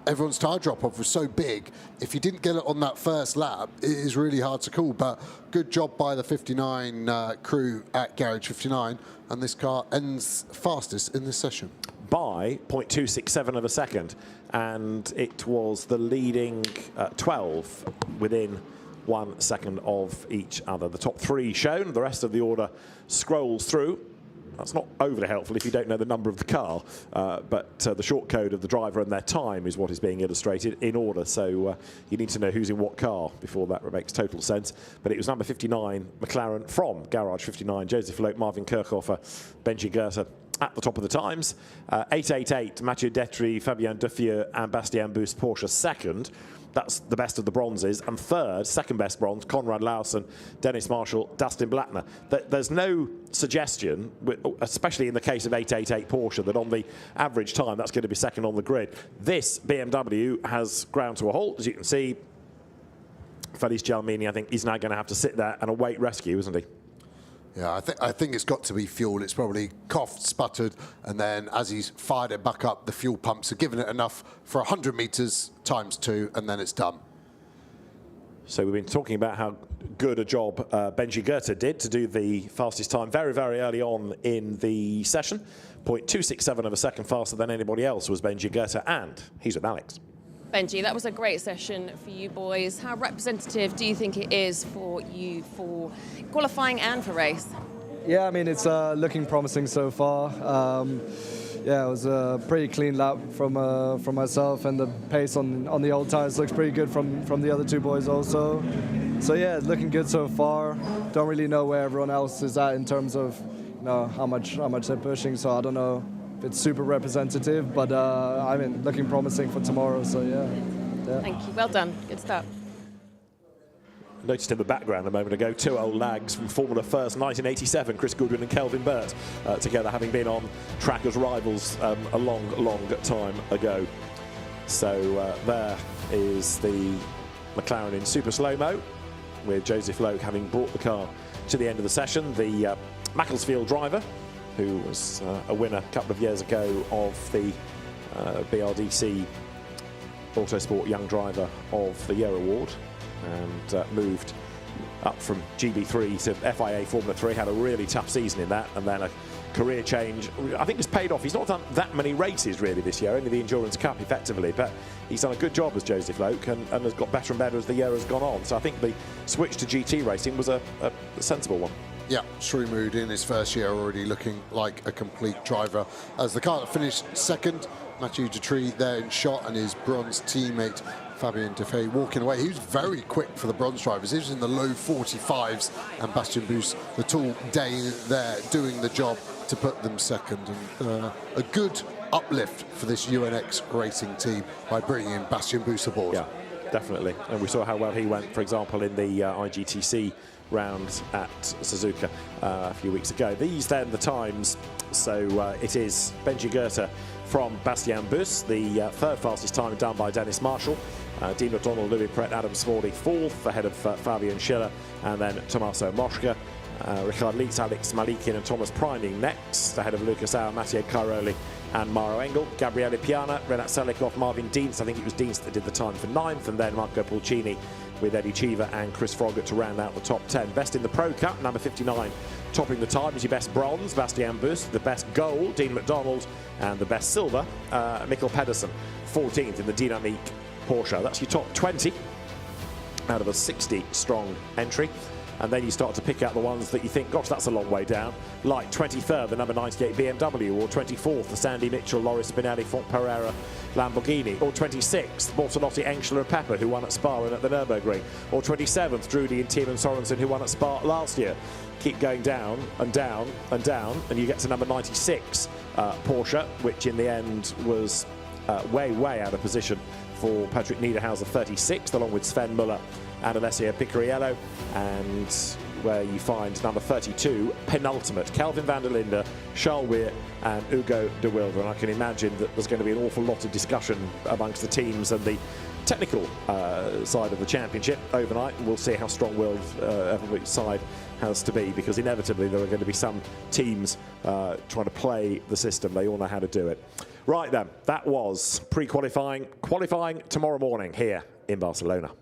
everyone's tyre drop-off was so big, if you didn't get it on that first lap, it is really hard to call. But good job by the 59 crew at Garage 59, and this car ends fastest in this session. By 0.267 of a second, and it was the leading 12 within 1 second of each other. The top 3 shown, the rest of the order scrolls through That's not overly helpful if you don't know the number of the car, but the short code of the driver and their time is what is being illustrated in order. So you need to know who's in what car before that makes total sense. But it was number 59, McLaren from Garage 59, Joseph Loeb, Marvin Kirchhofer, Benji Goethe at the top of the times. 888, Mathieu Detry, Fabien Duffieux and Bastien Bus, Porsche second. That's the best of the bronzes. And third, second best bronze, Conrad Lawson, Dennis Marshall, Dustin Blattner. There's no suggestion, especially in the case of 888 Porsche, that on the average time that's going to be second on the grid. This BMW has ground to a halt, as you can see. Felice Gelmini, I think, is now going to have to sit there and await rescue, isn't he? Yeah, I think it's got to be fuel. It's probably coughed, sputtered, and then as he's fired it back up, the fuel pumps are giving it enough for 100 metres times 2, and then it's done. So we've been talking about how good a job Benji Goethe did to do the fastest time very, very early on in the session. 0.267 of a second faster than anybody else was Benji Goethe, and he's with Alex. Benji, that was a great session for you boys. How representative do you think it is for you for qualifying and for race? Yeah, I mean, it's looking promising so far. Yeah, it was a pretty clean lap from myself, and the pace on the old tyres looks pretty good from the other two boys also. So yeah, it's looking good so far. Don't really know where everyone else is at in terms of how much they're pushing. So I don't know if it's super representative, but I mean, looking promising for tomorrow. So yeah. Thank you. Well done. Good stuff. Noticed in the background a moment ago, two old lags from Formula First 1987, Chris Goodwin and Kelvin Burt, together, having been on track as rivals a long, long time ago. So there is the McLaren in super slow-mo, with Joseph Loeb having brought the car to the end of the session. The Macclesfield driver, who was a winner a couple of years ago of the BRDC Autosport Young Driver of the Year Award, and moved up from GB3 to FIA Formula 3, had a really tough season in that, and then a career change. I think it's paid off. He's not done that many races really this year, only the Endurance Cup effectively, but he's done a good job as Joseph Loeb, and has got better and better as the year has gone on. So I think the switch to GT racing was a sensible one. Yeah, Shrewmood in his first year already looking like a complete driver. As the car that finished second, Mathieu Detry there in shot, and his bronze teammate Fabien Duffieux walking away. He was very quick for the bronze drivers. He was in the low 45s, and Bastien Bus, the tall Dane there, doing the job to put them second. And a good uplift for this UNX racing team by bringing in Bastien Bus aboard. Yeah, definitely. And we saw how well he went, for example, in the IGTC round at Suzuka a few weeks ago. These then the times. So it is Benji Goethe from Bastien Bus, the third fastest time done by Dennis Marshall. Dean McDonald, Louis Pret, Adam Smalley fourth, ahead of Fabian Schiller, and then Tommaso Mosca. Richard Lietz, Alex Malikin and Thomas Preining next, ahead of Lucas Auer, Matteo Cairoli and Mauro Engel. Gabriele Piana, Renat Selikoff, Marvin Dienst, I think it was Dienst that did the time for ninth, and then Marco Pulcini with Eddie Cheever and Chris Froggatt to round out the top 10. Best in the Pro Cup, number 59, topping the time is your best bronze, Bastien Bus, the best gold, Dean McDonald, and the best silver, Mikkel Pedersen, 14th in the Dynamique Porsche. That's your top 20 out of a 60-strong entry. And then you start to pick out the ones that you think, gosh, that's a long way down, like 23rd, the number 98 BMW, or 24th, the Sandy Mitchell, Loris Spinelli, Font Pereira, Lamborghini, or 26th, Bortolotti, Engstler and Pepper, who won at Spa and at the Nürburgring, or 27th, Drudy and Tiemann Sorensen, who won at Spa last year. Keep going down and down and down, and you get to number 96, Porsche, which in the end was way, way out of position for Patrick Niederhauser, 36th, along with Sven Muller and Alessio Picariello, and where you find number 32, penultimate, Kelvin van der Linde, Charles Weir and Hugo de Wilde. And I can imagine that there's going to be an awful lot of discussion amongst the teams and the technical side of the championship overnight. We'll see how strong-willed which side has to be, because inevitably there are going to be some teams trying to play the system. They all know how to do it. Right then, that was pre-qualifying. Qualifying tomorrow morning here in Barcelona.